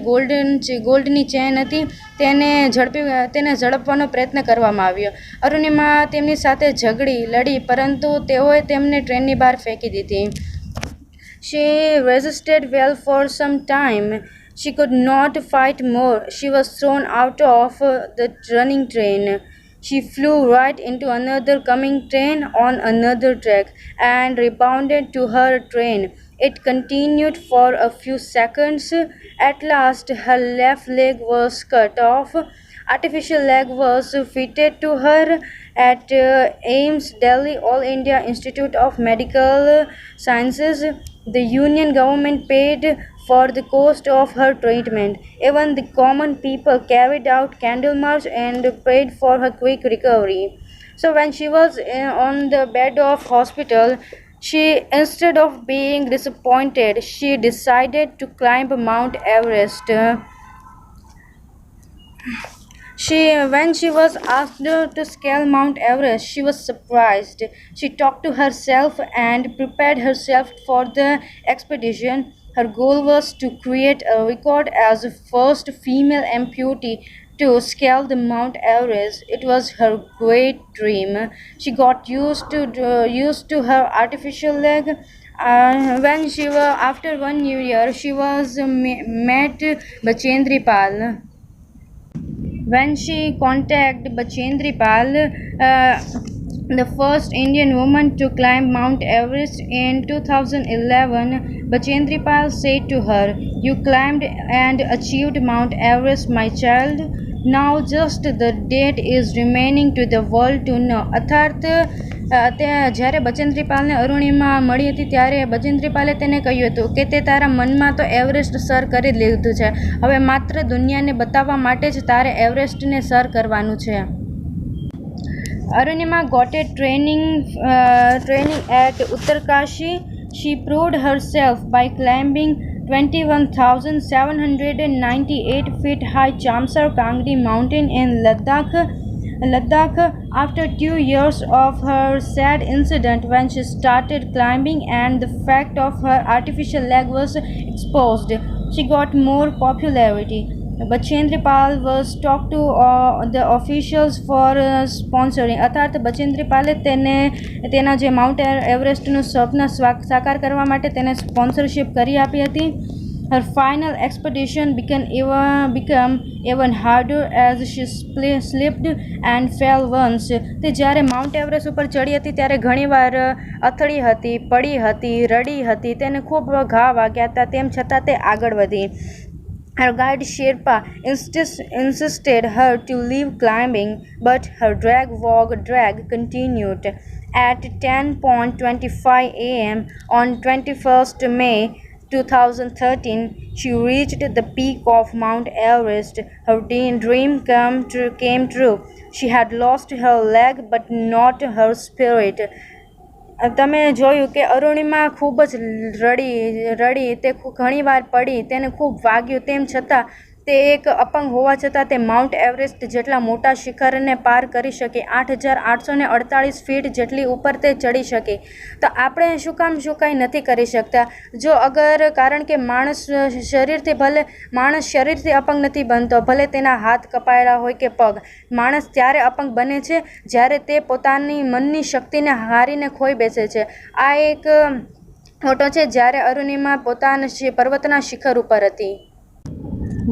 ગોલ્ડની ચેન હતી તેને ઝડપવાનો પ્રયત્ન કરવામાં આવ્યો. અરુણિમા તેમની સાથે લડી, પરંતુ તેઓએ તેમને ટ્રેનની બહાર ફેંકી દીધી. She resisted well for some time. She could not fight more. She was thrown out of the running train. She flew right into another coming train on another track and rebounded to her train. It continued for a few seconds. At last, her left leg was cut off. Artificial leg was fitted to her at AIIMS, Delhi All India Institute of Medical Sciences. The Union government paid for the cost of her treatment. Even the common people carried out candle march and prayed for her quick recovery. So when she was on the bed of hospital, she, instead of being disappointed, she decided to climb Mount Everest. When she was asked to scale Mount Everest, she was surprised. She talked to herself and prepared herself for the expedition. Her goal was to create a record as the first female amputee to scale the Mount Everest. It was her great dream. She got used to her artificial leg. When she was after 1 year, she was met Bachendri Pal. When she contacted Bachendri Pal, the first Indian woman to climb Mount Everest in 2011, Bachendri Pal said to her, "You climbed and achieved Mount Everest, my child. Now just the date is remaining to the world to know." અર્થાત જ્યારે બચેન્દ્રી પાલને અરુણિમા મળી હતી ત્યારે બચેન્દ્રી પાલે તેને કહ્યું હતું કે તે તારા મનમાં તો એવરેસ્ટ સર કરી લીધું છે, હવે માત્ર દુનિયાને બતાવવા માટે જ તારે એવરેસ્ટને સર કરવાનું છે. Arunima got a training at Uttarkashi. She proved herself by climbing 21,798 feet high Chamsar Kangri mountain in Ladakh. After 2 years of her sad incident when she started climbing and the fact of her artificial leg was exposed, she got more popularity. Bachendri Pal was talked to the officials for sponsoring. અર્થાત બચેન્દ્રી પાલે તેના જે mount એવરેસ્ટનું સ્વપ્ન સાકાર કરવા માટે તેને sponsorship કરી આપી હતી. Her final expedition became even harder as she slipped and fell once. તે જ્યારે માઉન્ટ એવરેસ્ટ ઉપર ચડી હતી ત્યારે ઘણીવાર અથડી હતી, પડી હતી, રડી હતી, તેને ખૂબ ઘા વાગ્યા હતા, તેમ છતાં તે આગળ વધી. Her guide Sherpa insisted her to leave climbing, but her drag continued. At 10:25 a.m. on 21st May 2013, she reached the peak of Mount Everest. Her dream came true. She had lost her leg but not her spirit. તમે જોયું કે અરુણિમા ખૂબ જ રડી, તે ઘણીવાર પડી, તેને ખૂબ વાગ્યું, તેમ છતાં તે એક અપંગ હોવા છતાં તે માઉન્ટ એવરેસ્ટ જેટલા મોટા શિખરને પાર કરી શકી, 8,848 ફીટ જેટલી ઉપર તે ચડી શકી. તો આપણે શું કામ કંઈ નથી કરી શકતા? જો અગર કારણ કે માણસ શરીરથી અપંગ નથી બનતો, ભલે તેના હાથ કપાયેલા હોય કે પગ. માણસ ત્યારે અપંગ બને છે જ્યારે તે પોતાની મનની શક્તિને હારીને ખોઈ બેસે છે. આ એક ફોટો છે જ્યારે અરુણિમા પોતાના પર્વતના શિખર ઉપર હતી.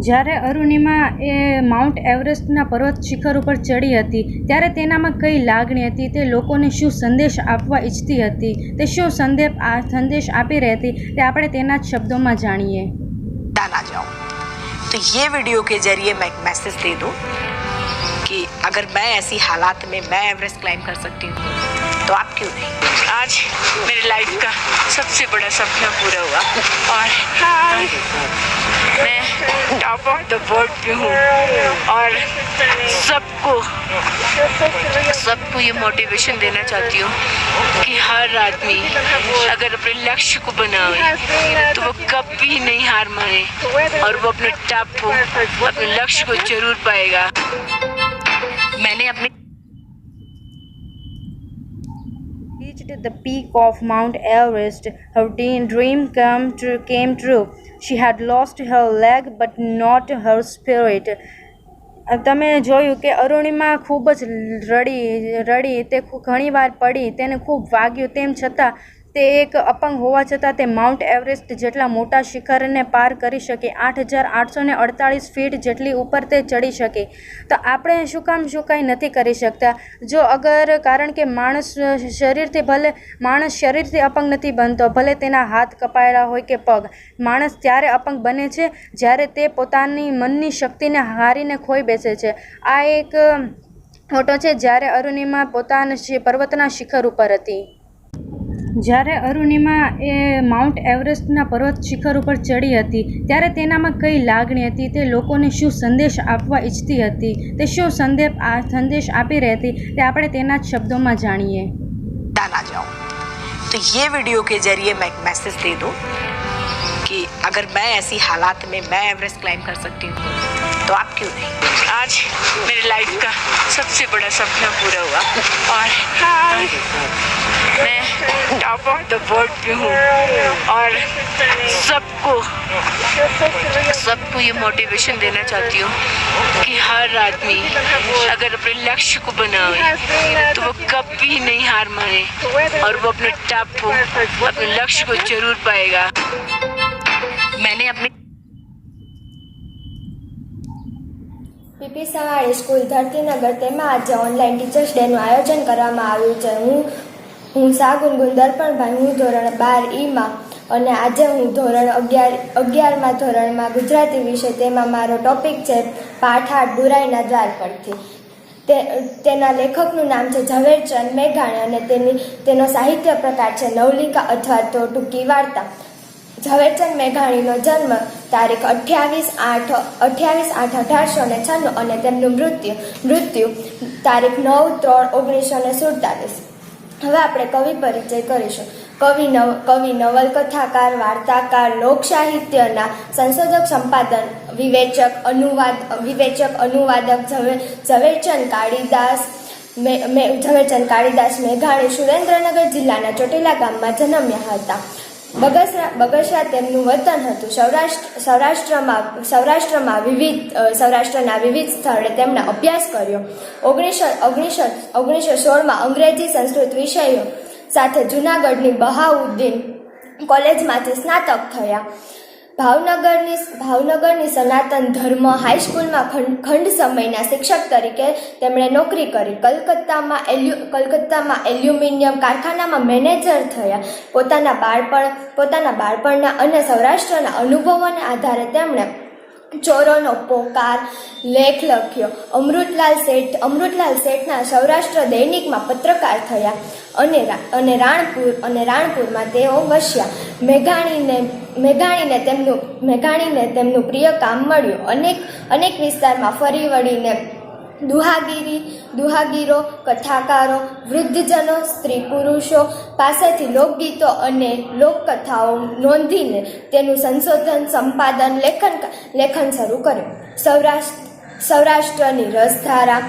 જ્યારે અરુણિમા એ માઉન્ટ એવરેસ્ટના પર્વત શિખર ઉપર ચડી હતી ત્યારે તેનામાં કઈ લાગણી હતી, તે લોકોને શું સંદેશ આપવા ઈચ્છતી હતી, તે શું સંદેશ આપી રહી હતી, તે આપણે તેના જ શબ્દોમાં જાણીએ. ना जाऊं तो ये वीडियो के जरिए मैं एक मैसेज दे दूं कि अगर मैं ऐसी हालात में मैं एवरेस्ट क्लाइंब कर सकती हूँ तो आप क्यों नहीं. आज मेरी लाइफ का सबसे बड़ा सपना पूरा हुआ और मैं टॉप ऑफ द वर्ल्ड पे हूँ और सबको ये मोटिवेशन देना चाहती हूँ कि हर आदमी अगर अपने लक्ष्य को बनाए तो वो कभी नहीं हार माने और वो अपने टॉप को, अपने लक्ष्य को जरूर पाएगा. मैंने अपने reached the peak of Mount Everest. Her dream came true. She had lost her leg but not her spirit. તમે જોયું કે અરુણિમા ખૂબ જ રડી, તે ઘણીવાર પડી, તેને ખૂબ વાગ્યું, તેમ છતાં તે એક અપંગ હોવા છતાં તે માઉન્ટ એવરેસ્ટ જેટલા મોટા શિખરને પાર કરી શકે, 8,848 ફીટ જેટલી ઉપર તે ચડી શકે. તો આપણે શું કાંઈ નથી કરી શકતા? કારણ કે માણસ શરીરથી અપંગ નથી બનતો, ભલે તેના હાથ કપાયેલા હોય કે પગ. માણસ ત્યારે અપંગ બને છે જ્યારે તે પોતાની મનની શક્તિને હારીને ખોઈ બેસે છે. આ એક ફોટો છે જ્યારે અરુણિમા પોતાના પર્વતના શિખર ઉપર હતી. જ્યારે અરુણિમા એ માઉન્ટ એવરેસ્ટના પર્વત શિખર ઉપર ચડી હતી ત્યારે તેનામાં કઈ લાગણી હતી, તે લોકોને શું સંદેશ આપવા ઈચ્છતી હતી, તે શું સંદેશ આપી રહી હતી, તે આપણે તેના જ શબ્દોમાં જાણીએ. ना जाऊं तो ये वीडियो के जरिए मैं एक मैसेज दे दूं कि अगर मैं ऐसी हालात में मैं एवरेस्ट क्लाइम कर सकती हूँ तो आप क्यों नहीं. आज मेरे लाइफ का सबसे बड़ा सपना पूरा हुआ और मैं टॉप ऑफ द वर्ल्ड पे हूँ और सबको ये मोटिवेशन देना चाहती हूँ कि हर आदमी अगर अपने लक्ष्य को बनाए तो वो कभी नहीं हार माने और वो अपने टॉप को, अपने लक्ष्य को जरूर पाएगा. मैंने अपने પીપી સવાણી સ્કૂલ ધરતીનગર તેમાં આજે ઓનલાઈન ટીચર્સ ડેનું આયોજન કરવામાં આવ્યું છે. હું સા ગુનગુન દર્પણભાઈ, હું ધોરણ 12 અને આજે હું ધોરણ 11માં ધોરણમાં ગુજરાતી વિષય, તેમાં મારો ટોપિક છે પાઠ 8 બુરાઈના દ્વાર પરથી. તેના લેખકનું નામ છે ઝવેરચંદ મેઘાણી અને તેનો સાહિત્ય પ્રકાર છે નવલિકા અથવા તો ટૂંકી વાર્તા. ઝવેરચંદ મેઘાણીનો જન્મ તારીખ 28/8/1896 અને તેમનું મૃત્યુ તારીખ 9/3/1947. હવે આપણે કવિ પરિચય કરીશું. કવિ, નવલકથાકાર, વાર્તાકાર, લોકસાહિત્યના સંશોધક, સંપાદન, વિવેચક, અનુવાદક ઝવેરચંદ કાળીદાસ મેઘાણી સુરેન્દ્રનગર જિલ્લાના ચોટીલા ગામમાં જન્મ્યા હતા. બગસરા તેમનું વતન હતું. સૌરાષ્ટ્રના વિવિધ સ્થળે તેમણે અભ્યાસ કર્યો. 1916માં અંગ્રેજી સંસ્કૃત વિષયો સાથે જૂનાગઢની બહાઉદ્દીન કોલેજમાંથી સ્નાતક થયા. ભાવનગરની સનાતન ધર્મ હાઈસ્કૂલમાં ખંડ સમયના શિક્ષક તરીકે તેમણે નોકરી કરી. કલકત્તામાં એલ્યુમિનિયમ કારખાનામાં મેનેજર થયા. પોતાના બાળપણના અને સૌરાષ્ટ્રના અનુભવોના આધારે તેમણે ચોરોનો પોકાર લેખ લખ્યો. અમૃતલાલ શેઠના સૌરાષ્ટ્ર દૈનિકમાં પત્રકાર થયા અને રાણપુરમાં તેઓ વસ્યા. મેઘાણીને તેમનું પ્રિય કામ મળ્યું. અનેક વિસ્તારમાં ફરી વળીને દુહાગીરો, કથાકારો, વૃદ્ધજનો, સ્ત્રી પુરુષો પાસેથી લોકગીતો અને લોકકથાઓ નોંધીને તેનું સંશોધન, સંપાદન, લેખન શરૂ કર્યું. સૌરાષ્ટ્રની રસધારા,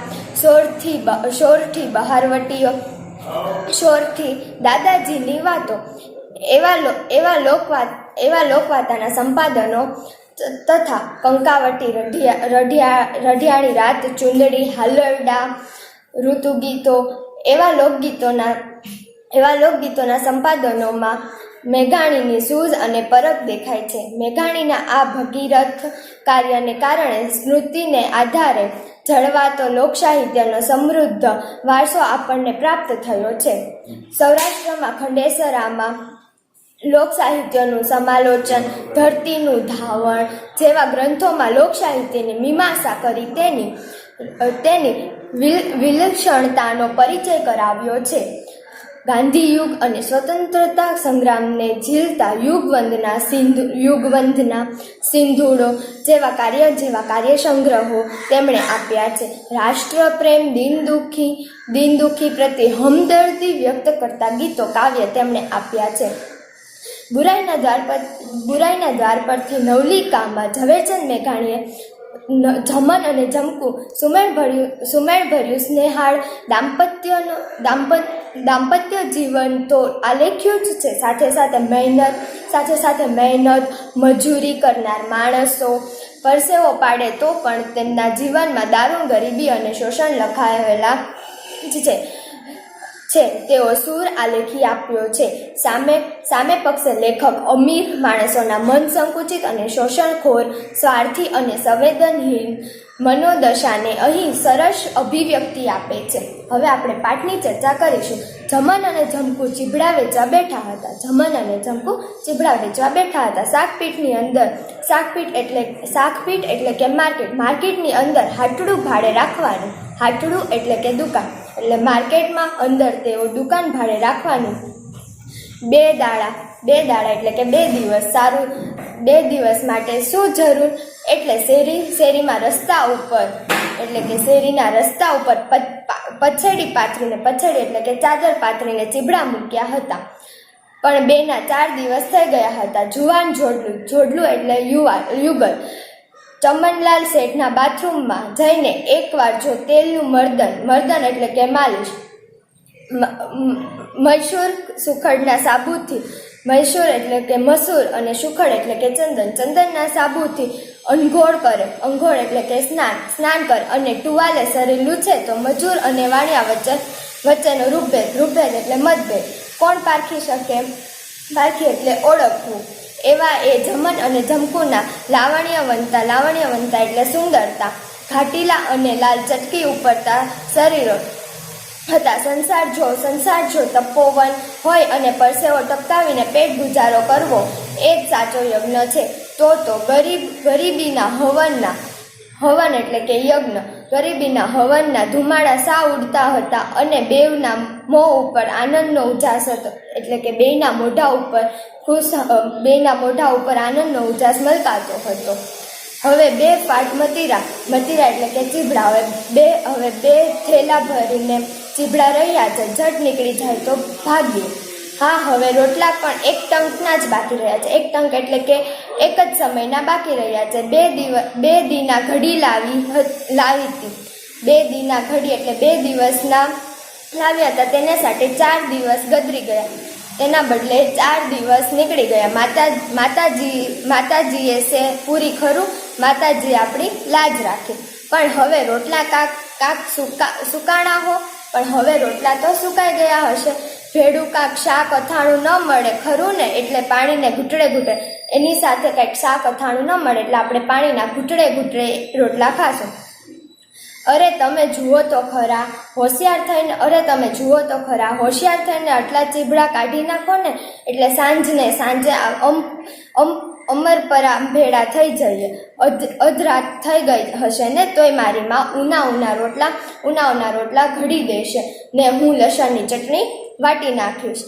શોરથી બહારવટીઓ, શોરથી દાદાજીની વાતો એવા લોકવાર્તાના સંપાદનો તથા કંકાવટી, રઢિયાળી રાત, ચુંદડી, હાલરડા, ઋતુગીતો એવા લોકગીતોના સંપાદનોમાં મેઘાણીની સૂઝ અને પરખ દેખાય છે. મેઘાણીના આ ભગીરથ કાર્યને કારણે સ્મૃતિને આધારે જળવાતો લોકસાહિત્યનો સમૃદ્ધ વારસો આપણને પ્રાપ્ત થયો છે. સૌરાષ્ટ્રમાં ખંડેસરામાં લોકસાહિત્યનું સમાલોચન, ધરતીનું ધાવણ જેવા ગ્રંથોમાં લોકસાહિત્યની મીમાંસા કરી તેની વિલક્ષણતાનો પરિચય કરાવ્યો છે. ગાંધીયુગ અને સ્વતંત્રતા સંગ્રામને ઝીલતા યુગવંદના, સિંધુડો જેવા કાર્ય સંગ્રહો તેમણે આપ્યા છે. રાષ્ટ્રપ્રેમ, દીન દુઃખી પ્રત્યે હમદર્દી વ્યક્ત કરતા ગીતો, કાવ્ય તેમણે આપ્યા છે. બુરાઈના દ્વાર પરથી નવલિકામાં ઝવેરચંદ મેઘાણીએ જમન અને જમકુ સુમેળભર્યું સ્નેહાળ દાંપત્ય જીવન તો આલેખ્યું જ છે. સાથે સાથે મહેનત મજૂરી કરનાર માણસો પરસેવો પાડે તો પણ તેમના જીવનમાં દારૂણ, ગરીબી અને શોષણ લખાયેલા જ છે. છે તેવો સૂર આલેખી આપ્યો છે. સામે પક્ષે લેખક અમીર માણસોના મન સંકુચિત અને શોષણખોર, સ્વાર્થી અને સંવેદનહીન મનોદશાને અહીં સરસ અભિવ્યક્તિ આપે છે. હવે આપણે પાઠની ચર્ચા કરીશું. જમન અને જમકુ ચીભડા વેચવા બેઠા હતા. જમન અને જમકુ ચીભડા વેચવા બેઠા હતા. શાકપીઠની અંદર શાકપીઠ એટલે કે માર્કેટની અંદર હાટડું ભાડે રાખવાનું. હાટડું એટલે કે દુકાન, એટલે માર્કેટમાં અંદર તેઓ દુકાન ભાડે રાખવાનું. બે દાડા એટલે કે 2 દિવસ. સારું, 2 દિવસ માટે શું જરૂર? એટલે શેરીમાં રસ્તા ઉપર એટલે કે શેરીના રસ્તા ઉપર પછેડી એટલે કે ચાદર પાથરીને ચીભડા મૂક્યા હતા. પણ 2 ના 4 દિવસ થઈ ગયા હતા. જુવાન જોડલું એટલે યુગલ ચમનલાલ શેઠના બાથરૂમમાં જઈને એકવાર જો તેલનું મર્દન એટલે કે માલિશ મૈસૂર સુખડના સાબુથી, મૈસૂર એટલે કે મસૂર અને સુખડ એટલે કે ચંદનના સાબુથી અંઘોળ એટલે કે સ્નાન કર અને ટુવાલે શરીર લૂછે તો મજૂર અને વાણિયા વચ્ચેનો રૂપભેદ એટલે મતભેદ કોણ પારખી શકે? પારખી એટલે ઓળખવું. એવા એ જમન અને જમકુના લાવણ્યવંતા એટલે સુંદરતા, ઘાટીલા અને લાલ ચટકી ઉપરતા શરીરો હતા. સંસાર જો તપોવન હોય અને પરસેવો ટપકાવીને પેટ ગુજારો કરવો એ જ સાચો યજ્ઞ છે. તો ગરીબીના હવન એટલે કે યજ્ઞ, ગરીબીના હવનના ધુમાડા સા ઉડતા હતા અને બેવના મોં ઉપર આનંદનો ઉજાસ હતો. એટલે કે બેયના મોઢા ઉપર આનંદનો ઉજાસ મલકાતો હતો. હવે 2 ફાટ મતીરા એટલે કે ચીભડા. હવે 2 થેલા ભરીને ચીભડા રહ્યા છે. ઝટ નીકળી જાય તો ભાગ્યું. હા, હવે રોટલા પણ 1 ટંકના જ બાકી રહ્યા છે. 1 ટંક એટલે કે એક જ સમયના બાકી રહ્યા છે. 2 દીના ઘડી લાવી હતી. 2 દીના ઘડી એટલે 2 દિવસના લાવ્યા હતા. તેને સાથે 4 દિવસ ગદરી ગયા. તેના બદલે 4 દિવસ નીકળી ગયા. માતાજીએ સે પૂરી ખરું, માતાજી આપણી લાજ રાખી. પણ હવે રોટલા કાક સુકાણા હો, પણ હવે રોટલા તો સુકાઈ ગયા હશે. ભેડું કાંક શાક અથાણું ન મળે ખરું ને, એટલે પાણીને ઘૂંટડે એની સાથે કંઈક શાક અથાણું ન મળે એટલે આપણે પાણીના ઘૂંટડે રોટલા ખાશું. અરે તમે જુઓ તો ખરા હોશિયાર થઈને આટલા ચીભડા કાઢી નાખો ને, એટલે સાંજે અમરપરા ભેડા થઈ જઈએ. અધરાત થઈ ગઈ હશે ને તોય મારી માં ઉના રોટલા ઘડી દેશે ને હું લસણની ચટણી વાટી નાખીશ.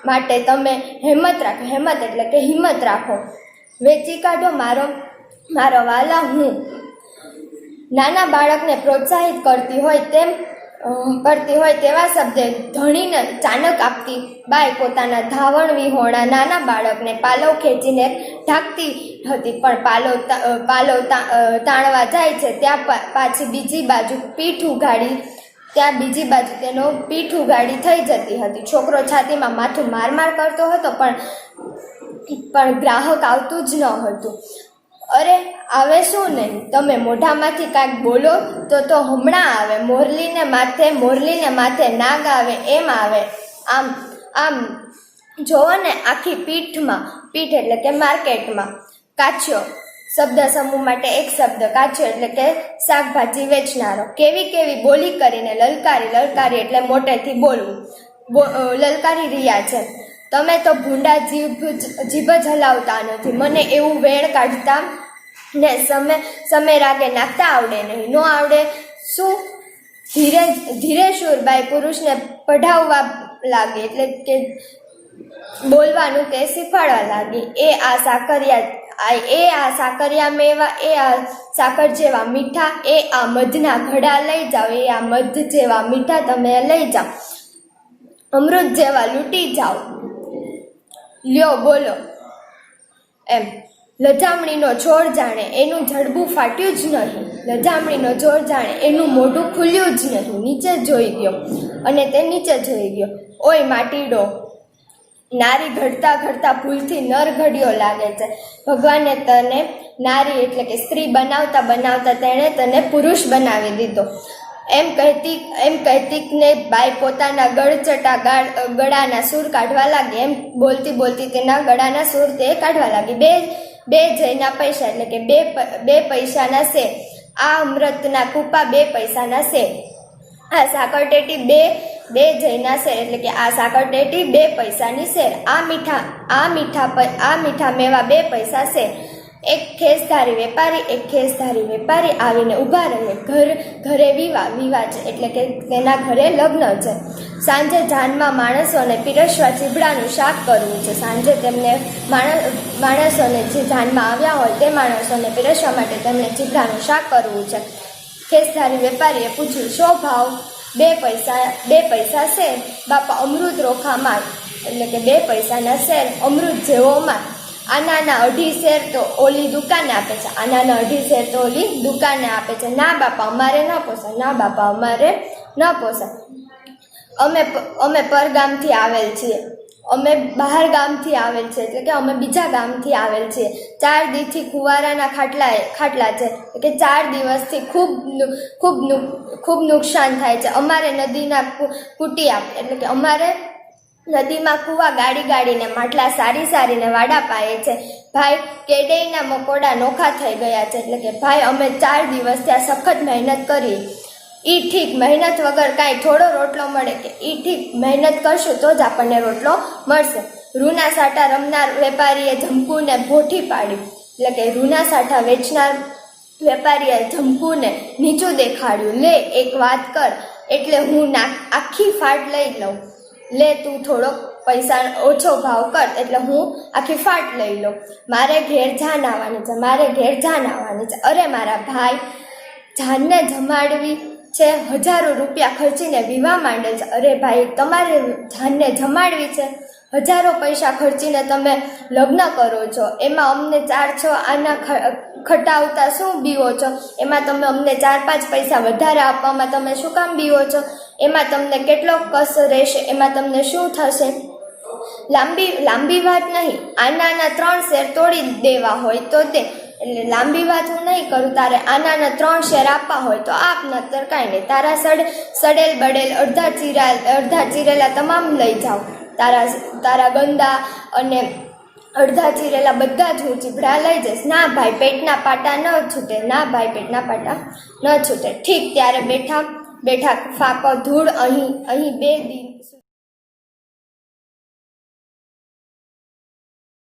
માટે તમે હિંમત એટલે કે હિંમત રાખો. વેચી કાઢો મારો વાલા. હું નાના બાળકને પ્રોત્સાહિત કરતી હોય તેવા શબ્દે ધણીને ચાનક આપતી બાઈ પોતાના ધાવણ વિહોણા નાના બાળકને પાલવ ખેંચીને ઢાંકતી હતી. પણ પાલવ તાણવા જાય છે ત્યાં પાછી બીજી બાજુ તેનો પીઠ ઉગાડી થઈ જતી હતી. છોકરો છાતીમાં માથું માર કરતો હતો પણ ગ્રાહક આવતું જ ન હતું. અરે આવે શું નહીં, તમે મોઢામાંથી કાંઈક બોલો તો હમણાં આવે. મોરલીને માથે નાગ આવે એમ આવે. આમ જોવો ને આખી પીઠ એટલે કે માર્કેટમાં કાચ્યો શબ્દ સમૂહ માટે એક શબ્દ કાચ્યો એટલે કે શાકભાજી વેચનારો. કેવી બોલી કરીને લલકારી એટલે મોટેથી બોલવું લલકારી રહ્યા છે. તમે તો ભૂંડા જીભ જ હલાવતા નથી. મને એવું વેણ કાઢતા ને સમય રાગે નાખતા આવડે નહીં. નો આવડે શું? ધીરે સુરબાઈ પુરુષને પઢાવવા લાગી એટલે કે બોલવાનું તે શીખવાડવા લાગી. એ આ સાકરિયા મેવા, એ આ સાકર જેવા મીઠા, એ આ મધના ઘડા લઈ જાઓ, એ આ મધ જેવા મીઠા તમે લઈ જાઓ, અમૃત જેવા લૂંટી જાઓ. લ્યો બોલો એમ. લજામણીનો છોડ જાણે એનું જડબું ફાટ્યું જ નહીં. લજામણીનો છોડ જાણે એનું મોઢું ખુલ્યું જ નહીં. નીચે જોઈ ગયો અને તે નીચે જોઈ ગયો. ઓય માટીડો, નારી ઘડતા ભૂલથી નર ઘડ્યો લાગે છે. ભગવાને તને નારી એટલે કે સ્ત્રી બનાવતા તેણે તને પુરુષ બનાવી દીધો. એમ કહેતી ને બાઈ પોતાના ગળચટા ગળાના સૂર કાઢવા લાગી. એમ બોલતી બોલતી તેના ગળાના સૂર તે કાઢવા લાગી. બે જયના પૈસા એટલે કે બે પૈસાના શેર. આ અમૃતના કૂપા 2 પૈસાના શેર. આ સાકરટેટી બે જયના શેર એટલે કે આ સાકરટેટી 2 પૈસાની શેર. આ મીઠા મેવા 2 પૈસા શેર. એક ખેસધારી વેપારી આવીને ઊભા રહે. ઘરે વિવાહ છે એટલે કે તેના ઘરે લગ્ન છે. સાંજે જાનમાં માણસોને પીરસવા ચીભડાનું શાક કરવું છે. સાંજે તેમને માણસોને જે જાનમાં આવ્યા હોય તે માણસોને પીરસવા માટે તેમને ચીભડાનું શાક કરવું છે. ખેસધારી વેપારીએ પૂછ્યું, શો ભાવ? 2 પૈસા શેર. બાપા, અમૃત રોખા માલ એટલે કે 2 પૈસાના શેર, અમૃત જેવો માલ. આનાના 2.5 શેર તો ઓલી દુકાને આપે છે. આનાના 2.5 શેર તો ઓલી દુકાને આપે છે. ના બાપા, અમારે ન પોસાય. અમે પરગામથી આવેલ છીએ. અમે બહાર ગામથી આવેલ છે એટલે કે અમે બીજા ગામથી આવેલ છીએ. 4 દીથી કુંવારાના ખાટલા છે કે 4 દિવસથી ખૂબ નુકસાન થાય છે. અમારે નદીના કુટિયા એટલે કે અમારે નદીમાં કૂવા ગાડીને માટલા સારીને વાડા પાયે છે. ભાઈ, કેડેયના મકોડા નોખા થઈ ગયા છે એટલે કે ભાઈ, અમે 4 દિવસ ત્યાં સખત મહેનત કરી. ઈ ઠીક, મહેનત વગર કાંઈ થોડો રોટલો મળે કે? ઈ ઠીક, મહેનત કરશું તો જ આપણને રોટલો મળશે. રૂના સાટા રમનાર વેપારીએ ઝમકુને ભોઠી પાડી એટલે કે રૂના સાટા વેચનાર વેપારીએ ઝમકુને નીચું દેખાડ્યું. લે, એક વાત કર એટલે હું આખી ફાટ લઈ લઉં. લે, તું થોડોક પૈસા ઓછો ભાવ કર એટલે હું આખી ફાટ લઈ લઉં. મારે ઘેર જાન આવવાની છે. અરે મારા ભાઈ, જાનને જમાડવી છે. 1000 રૂપિયા ખર્ચીને વિવાહ માંડેલ છે. અરે ભાઈ, તમારે જાનને જમાડવી છે. 1000 પૈસા ખર્ચીને તમે લગ્ન કરો છો. એમાં અમને 4-6 આના ખટાવતા શું બીવો છો? એમાં તમે અમને 4-5 પૈસા વધારે આપવામાં તમે શું કામ બીવો છો? એમાં તમને કેટલો કસ રહેશે? એમાં તમને શું થશે? લાંબી વાત નહીં. આનાના 3 શેર તોડી દેવા હોય તો દે. એટલે લાંબી વાત હું નહીં કરું. તારે આનાના 3 શેર આપવા હોય તો આપ, નતર કાંઈ નહીં. તારા સડેલ બડેલ અડધા ચીરેલા તમામ લઈ જાઓ. તારા ગંદા અને અડધા ચીરેલા બધા જ હું ચીભડા લઈ જઈશ. ના ભાઈ, પેટના પાટા ન છૂટે. ઠીક, ત્યારે બેઠા ફાકો ધૂળ અહીં 2 દિન